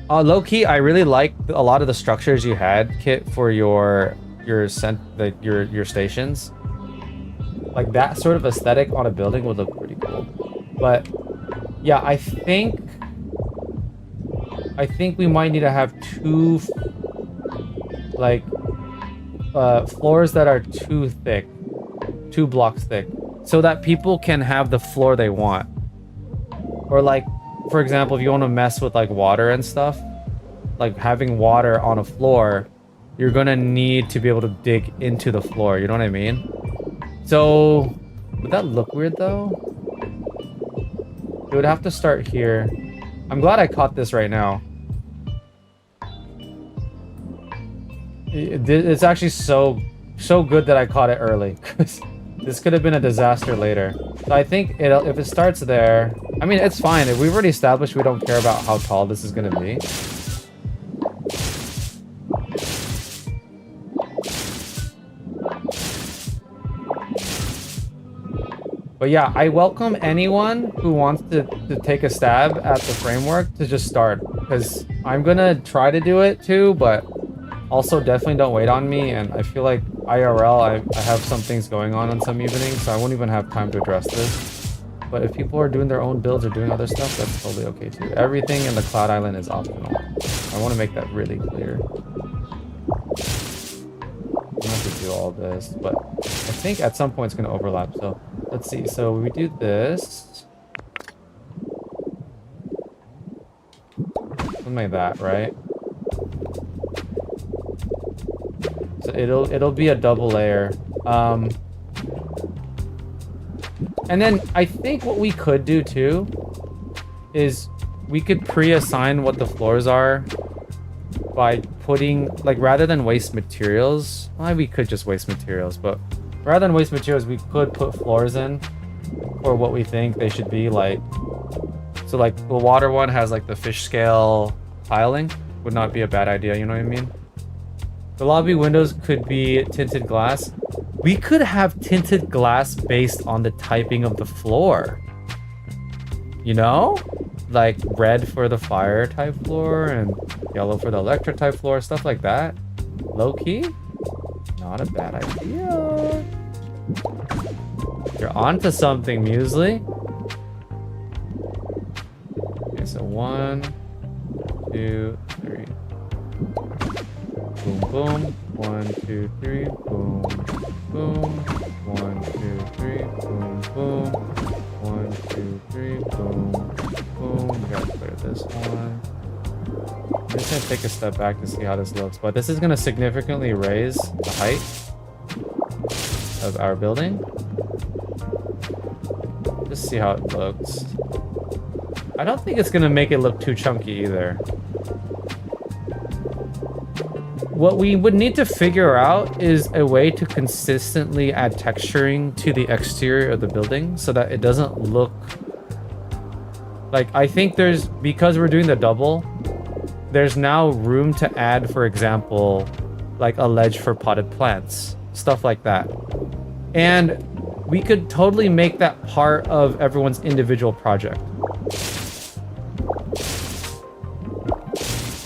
Low-key, I really like a lot of the structures you had, Kit, for your stations. Like that sort of aesthetic on a building would look pretty cool. But yeah, I think we might need to have 2 like floors that are too thick, 2 blocks thick, so that people can have the floor they want. Or like, for example, if you want to mess with like water and stuff, like having water on a floor, you're gonna need to be able to dig into the floor, you know what I mean? So would that look weird though? It would have to start here. I'm glad I caught this right now. It's actually so good that I caught it early, because this could have been a disaster later. So I think if it starts there, I mean, it's fine. If we've already established we don't care about how tall this is going to be. But yeah, I welcome anyone who wants to take a stab at the framework to just start. Because I'm going to try to do it too, but also definitely don't wait on me. And I feel like IRL, I have some things going on some evenings, so I won't even have time to address this. But if people are doing their own builds or doing other stuff, that's totally okay too. Everything in the Cloud Island is optional. I want to make that really clear. I'm gonna have to do all this, but I think at some point it's going to overlap. So let's see. So we do this. Something like that, right? So it'll be a double layer. And then I think what we could do too is we could pre-assign what the floors are by putting, like, rather than waste materials, well, we could just waste materials, but rather than waste materials, we could put floors in for what we think they should be, like, so like the water one has like the fish scale tiling, would not be a bad idea, you know what I mean? The lobby windows could be tinted glass. We could have tinted glass based on the typing of the floor. You know? Like red for the fire type floor and yellow for the electric type floor, stuff like that. Low key? Not a bad idea. You're onto something, Muesli. Okay, so 1, 2, 3. Boom, boom. 1, 2, 3. Boom, boom. 1, 2, 3. Boom, boom. 1, 2, 3. Boom, boom. We gotta clear this one. I'm just gonna take a step back to see how this looks, but this is gonna significantly raise the height of our building. Just see how it looks. I don't think it's gonna make it look too chunky either. What we would need to figure out is a way to consistently add texturing to the exterior of the building so that it doesn't look like, I think there's, because we're doing the double, there's now room to add, for example, like a ledge for potted plants, stuff like that. And we could totally make that part of everyone's individual project.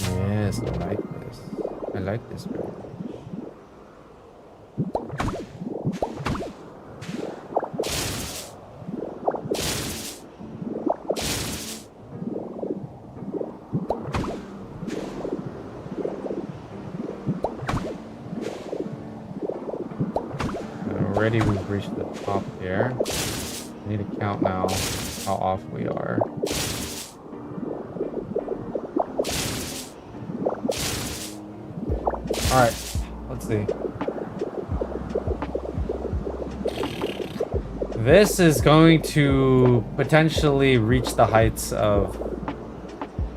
Yes, I like this. I like this very much. already we've reached the top here. I need to count now how off we are. Alright, let's see. This is going to potentially reach the heights of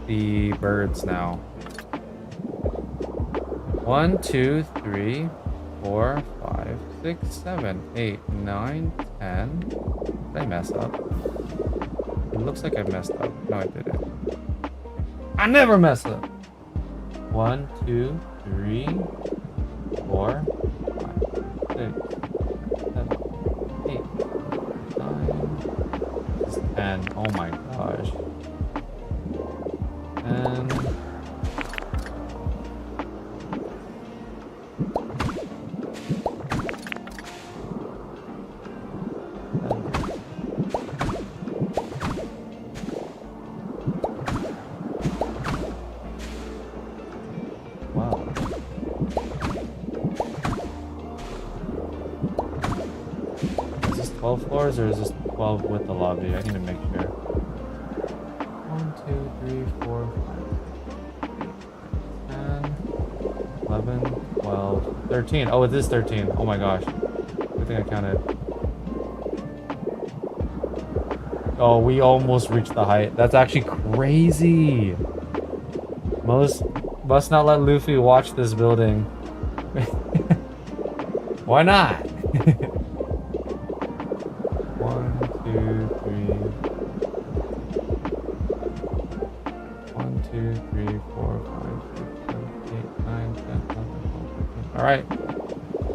the birds now. 1, 2, 3, 4, 5, 6, 7, 8, 9, 10. Did I mess up? It looks like I messed up. No, I didn't. I never mess up. 1, 2, 3, 4, 5, 6, 7, 8, 9, 10. Oh my gosh. And wow. Is this 12 floors or is this 12 with the lobby? I need to make sure. 1, 2, 3, 4, 5, 10, 11, 12, 13. Oh, it is 13. Oh my gosh. Good thing I counted. Oh, we almost reached the height. That's actually crazy. Must not let Luffy watch this building. Why not? 1, 2, 3. 1, 2, 3, 4, 5, 6, 7, 8, 9, 10, 11, 12, 13. All right.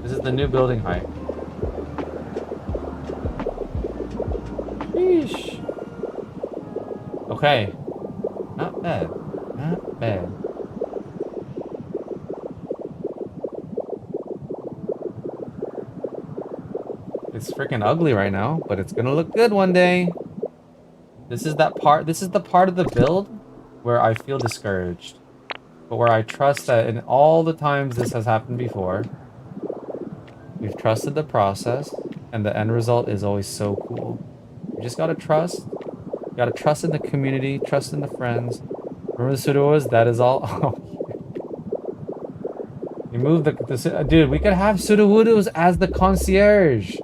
This is the new building height. Sheesh. Okay. Not bad. Not bad. It's freaking ugly right now, but it's gonna look good one day. This is the part of the build where I feel discouraged. But where I trust that in all the times this has happened before, we've trusted the process, and the end result is always so cool. You just gotta trust. You gotta trust in the community, trust in the friends. Remember the Sudowas? That is all. Oh, you move the dude. We could have Sudowoodos as the concierge.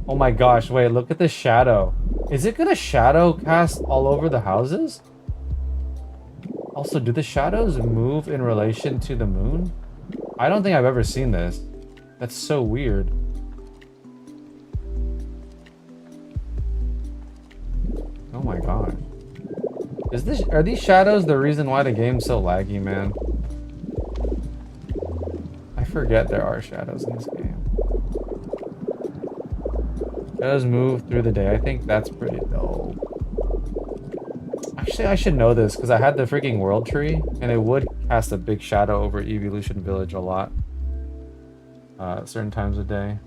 Oh my gosh! Wait, look at the shadow. Is it gonna shadow cast all over the houses? Also, do the shadows move in relation to the moon? I don't think I've ever seen this. That's so weird. Oh my god. Are these shadows the reason why the game's so laggy, man? I forget there are shadows in this game. Shadows move through the day. I think that's pretty dope. Actually, I should know this because I had the freaking world tree and it would cast a big shadow over Evolution Village a lot. At certain times of day.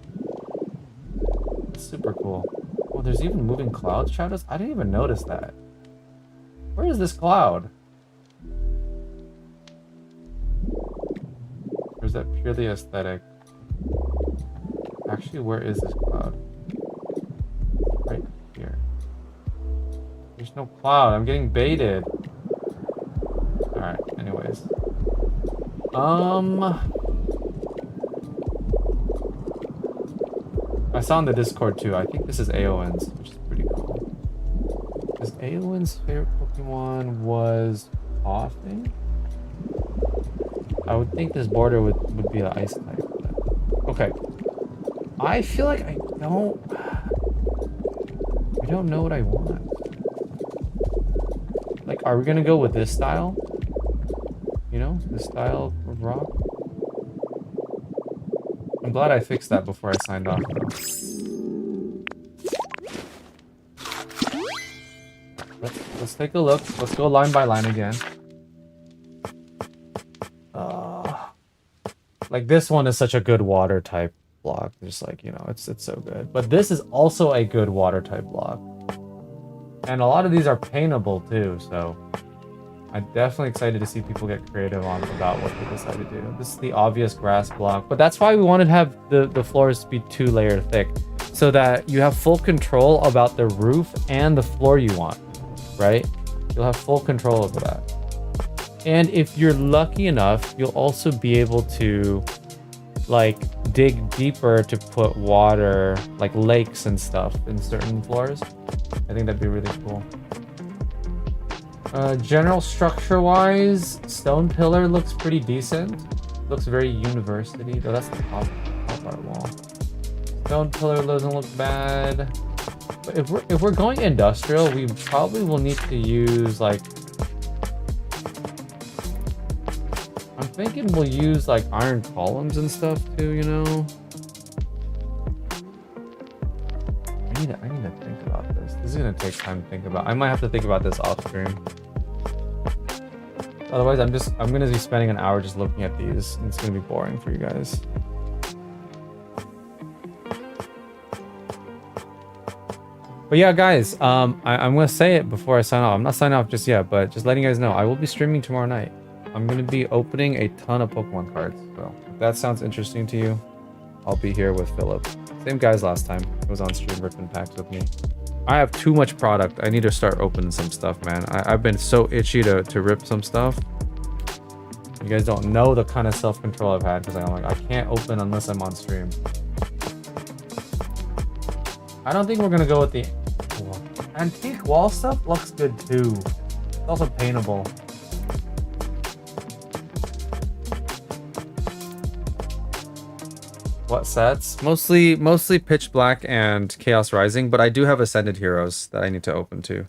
It's super cool. Oh, there's even moving cloud shadows? I didn't even notice that. Where is this cloud? Or is that purely aesthetic? Actually, where is this cloud? Right here. There's no cloud. I'm getting baited. Alright, anyways. I saw in the Discord too. I think this is Aowen's, which is pretty cool. Because Aowen's favorite Pokemon was Coughing. I would think this border would be an ice type. But... okay. I feel like I don't know what I want. Like, are we gonna go with this style? You know, this style of rock? I'm glad I fixed that before I signed off. Let's take a look. Let's go line by line again. Like this one is such a good water type block. Just like, you know, it's so good. But this is also a good water type block. And a lot of these are paintable too, so I'm definitely excited to see people get creative on about what they decide to do. This is the obvious grass block, but that's why we wanted to have the floors be 2-layer thick, so that you have full control about the roof and the floor you want, right? You'll have full control over that. And if you're lucky enough, you'll also be able to like dig deeper to put water, like lakes and stuff in certain floors. I think that'd be really cool. General structure wise, stone pillar looks pretty decent. Looks very university, though that's the top part wall. Stone pillar doesn't look bad. But if we're going industrial, we probably will need to use like, I'm thinking we'll use like iron columns and stuff too, you know? I need to think about this. This is gonna take time to think about. I might have to think about this off stream. Otherwise, I'm gonna be spending an hour just looking at these, and it's gonna be boring for you guys. But yeah, guys, I'm gonna say it before I sign off. I'm not signing off just yet, but just letting you guys know, I will be streaming tomorrow night. I'm gonna be opening a ton of Pokemon cards. So if that sounds interesting to you, I'll be here with Philip. Same guys last time. He was on stream ripping packs with me. I have too much product. I need to start opening some stuff, man. I've been so itchy to rip some stuff. You guys don't know the kind of self-control I've had, because I'm like, I can't open unless I'm on stream. I don't think we're gonna go with the antique wall stuff. Looks good too. It's also paintable. What sets? Mostly Pitch Black and Chaos Rising, but I do have Ascended Heroes that I need to open too.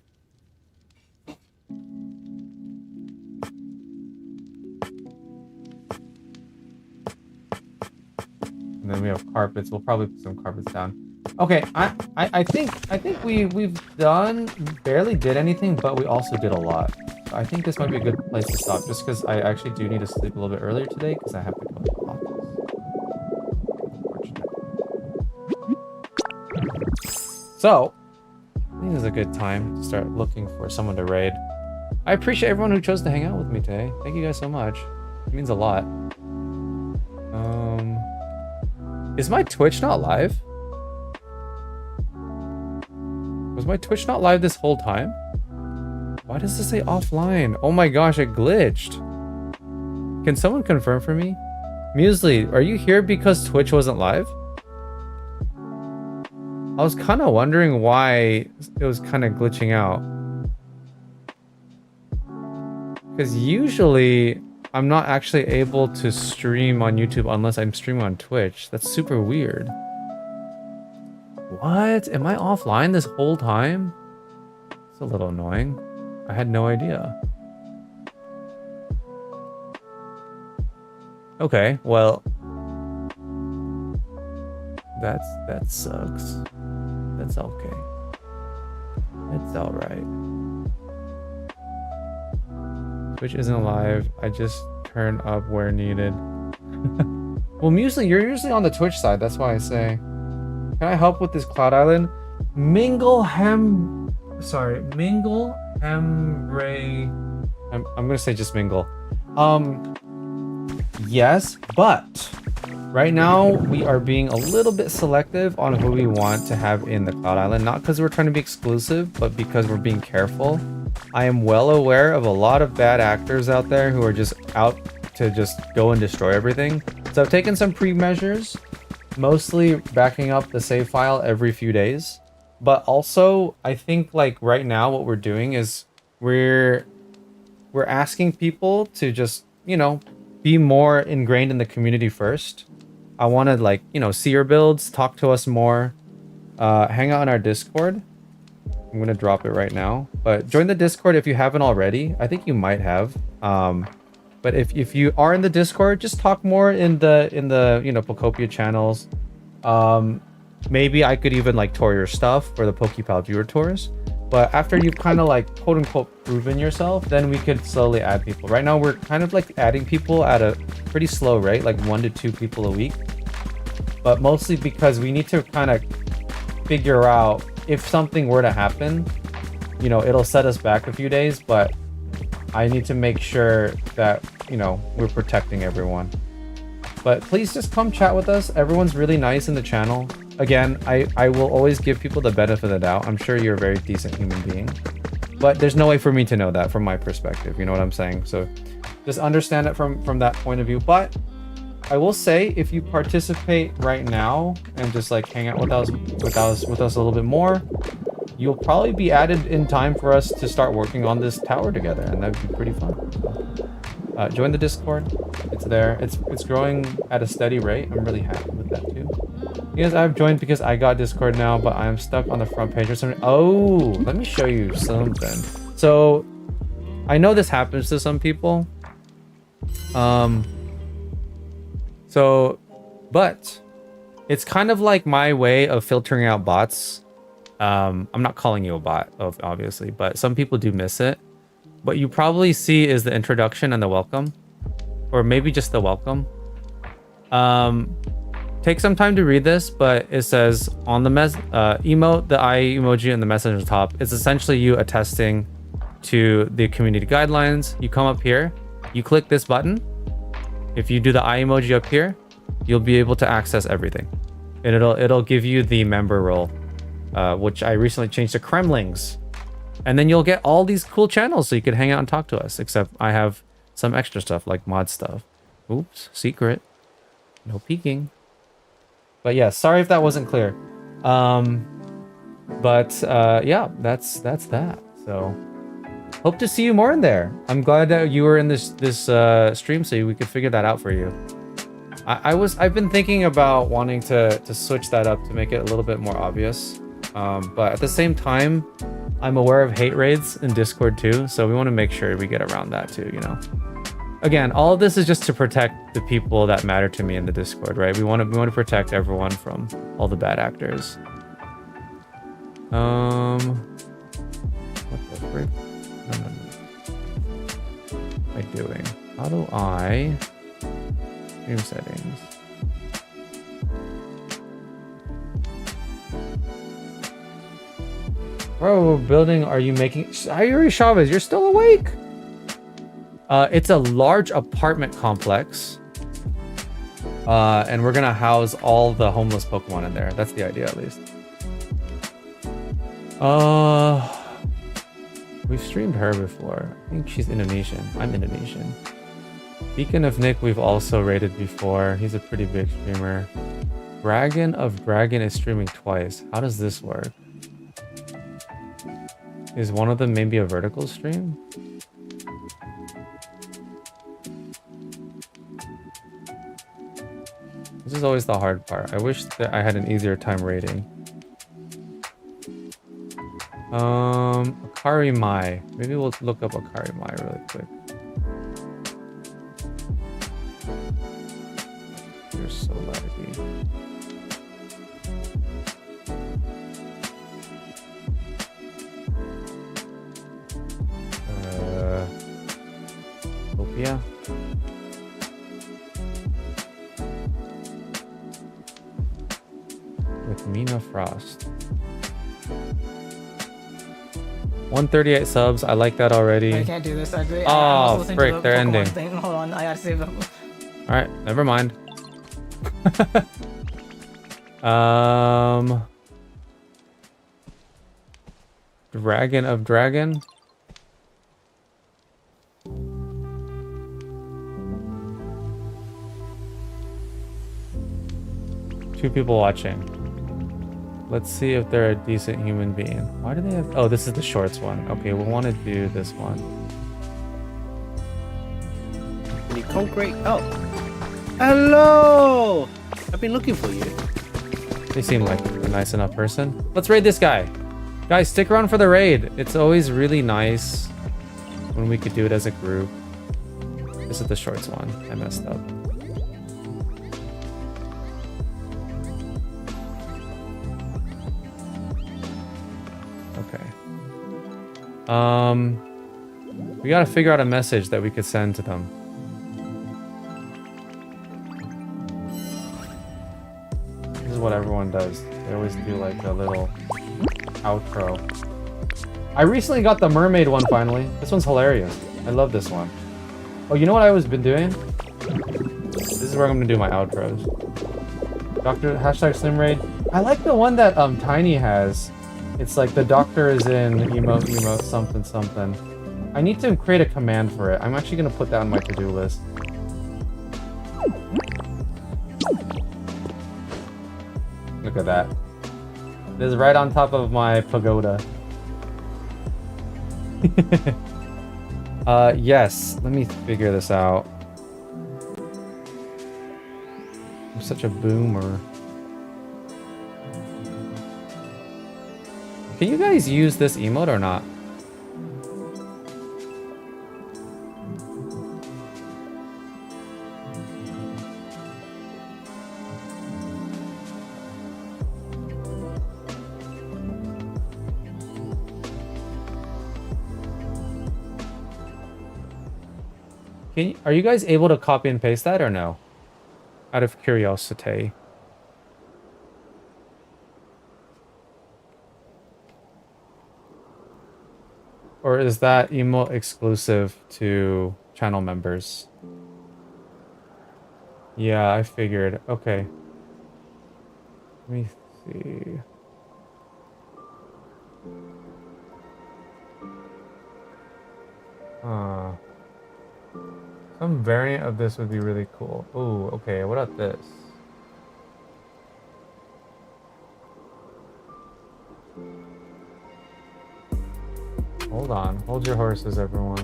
And then we have carpets. We'll probably put some carpets down. Okay, I think we've done, barely did anything, but we also did a lot. I think this might be a good place to stop, just because I actually do need to sleep a little bit earlier today, because I have to go to the office. So, I think this is a good time to start looking for someone to raid. I appreciate everyone who chose to hang out with me today. Thank you guys so much. It means a lot. Is my Twitch not live? Was my Twitch not live this whole time? Why does this say offline? Oh my gosh, it glitched. Can someone confirm for me? Muesli, are you here because Twitch wasn't live? I was kind of wondering why it was kind of glitching out. Because usually I'm not actually able to stream on YouTube unless I'm streaming on Twitch. That's super weird. What? Am I offline this whole time? It's a little annoying. I had no idea. Okay, well, that sucks. That's okay. It's all right. Twitch isn't live. I just turn up where needed. Well, usually you're usually on the Twitch side. That's why I say. Can I help with this Cloud Island? Mingle Hemray. I'm gonna say just Mingle. Yes, but right now we are being a little bit selective on who we want to have in the Cloud Island. Not because we're trying to be exclusive, but because we're being careful. I am well aware of a lot of bad actors out there who are just out to just go and destroy everything. So I've taken some pre-measures, mostly backing up the save file every few days. But also, I think like right now what we're doing is we're asking people to just, you know, be more ingrained in the community first. I want to like, you know, see your builds, talk to us more, hang out in our Discord. I'm going to drop it right now, but join the Discord if you haven't already. I think you might have. But if you are in the Discord, just talk more in the you know, Pokopia channels. Maybe I could even like tour your stuff for the PokePal viewer tours. But after you've kind of like quote unquote proven yourself, then we could slowly add people. Right now we're kind of like adding people at a pretty slow rate, like 1 to 2 people a week. But mostly because we need to kind of figure out if something were to happen, you know, it'll set us back a few days, but I need to make sure that, you know, we're protecting everyone. But please just come chat with us. Everyone's really nice in the channel. Again, I will always give people the benefit of the doubt. I'm sure you're a very decent human being. But there's no way for me to know that from my perspective. You know what I'm saying? So just understand it from that point of view. But I will say, if you participate right now and just like hang out with us a little bit more, you'll probably be added in time for us to start working on this tower together, and that'd be pretty fun. Join the Discord. It's there. It's growing at a steady rate. I'm really happy with that too. Yes, I've joined because I got Discord now, but I'm stuck on the front page or something. Oh, let me show you something. So I know this happens to some people. But it's kind of like my way of filtering out bots. I'm not calling you a bot, obviously, but some people do miss it. What you probably see is the introduction and the welcome, or maybe just the welcome. Take some time to read this, but it says on the emote, the eye emoji and the message on the top, it's essentially you attesting to the community guidelines. You come up here, you click this button. If you do the eye emoji up here, you'll be able to access everything, and it'll give you the member role, which I recently changed to Kremlings. And then you'll get all these cool channels so you can hang out and talk to us, except I have some extra stuff like mod stuff. Oops, secret. No peeking. But yeah, sorry if that wasn't clear. Yeah, that's that. So hope to see you more in there. I'm glad that you were in this stream so we could figure that out for you. I've been thinking about wanting to switch that up to make it a little bit more obvious. But at the same time, I'm aware of hate raids in Discord too, so we want to make sure we get around that too, you know. Again, all of this is just to protect the people that matter to me in the Discord, right? We want to protect everyone from all the bad actors. What the frick? No. What am I doing? How do I stream settings? Bro, building are you making? Ayuri Chavez, you're still awake? It's a large apartment complex. And we're gonna house all the homeless Pokemon in there. That's the idea, at least. We've streamed her before. I think she's Indonesian. I'm Indonesian. Beacon of Nick we've also rated before. He's a pretty big streamer. Dragon of Dragon is streaming twice. How does this work? Is one of them maybe a vertical stream? This is always the hard part. I wish that I had an easier time rating. Akari Mai. Maybe we'll look up Akari Mai really quick. You're so laggy. Opia. With Mina Frost. 138 subs. I like that already. I can't do this. Oh, frick, they're ending. Hold on, I gotta save them. Alright, never mind. Dragon of Dragon. Two people watching. Let's see if they're a decent human being. Why do they have... Oh, this is the shorts one. Okay, we'll want to do this one. Can you concrete? Oh. Hello! I've been looking for you. They seem like a nice enough person. Let's raid this guy. Guys, stick around for the raid. It's always really nice when we could do it as a group. This is the shorts one. I messed up. We gotta figure out a message that we could send to them. This is what everyone does. They always do like a little outro. I recently got the mermaid one finally. This one's hilarious. I love this one. Oh, you know what I was been doing? This is where I'm gonna do my outros. Doctor hashtag Slim Raid. I like the one that Tiny has. It's like the doctor is in emote something something. I need to create a command for it. I'm actually gonna put that on my to-do list. Look at that. This is right on top of my pagoda. Yes. Let me figure this out. I'm such a boomer. Can you guys use this emote or not? Are you guys able to copy and paste that or no? Out of curiosity. Or is that emote exclusive to channel members? Yeah, I figured. Okay. Let me see. Some variant of this would be really cool. Ooh, okay, what about this? Hold on, hold your horses, everyone.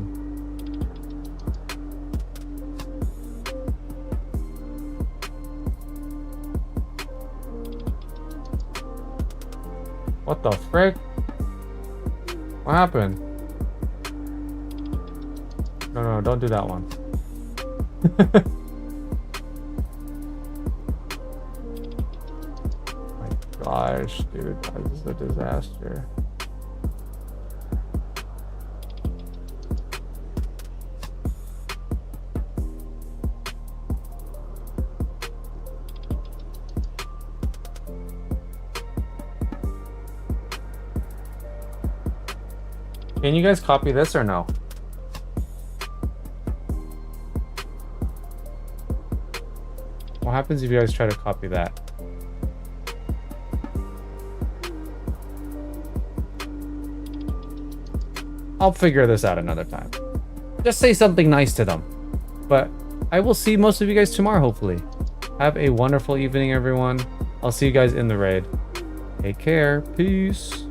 What the frick? What happened? No, don't do that one. My gosh, dude, this is a disaster. Can you guys copy this or no? What happens if you guys try to copy that? I'll figure this out another time. Just say something nice to them. But I will see most of you guys tomorrow, hopefully. Have a wonderful evening, everyone. I'll see you guys in the raid. Take care. Peace.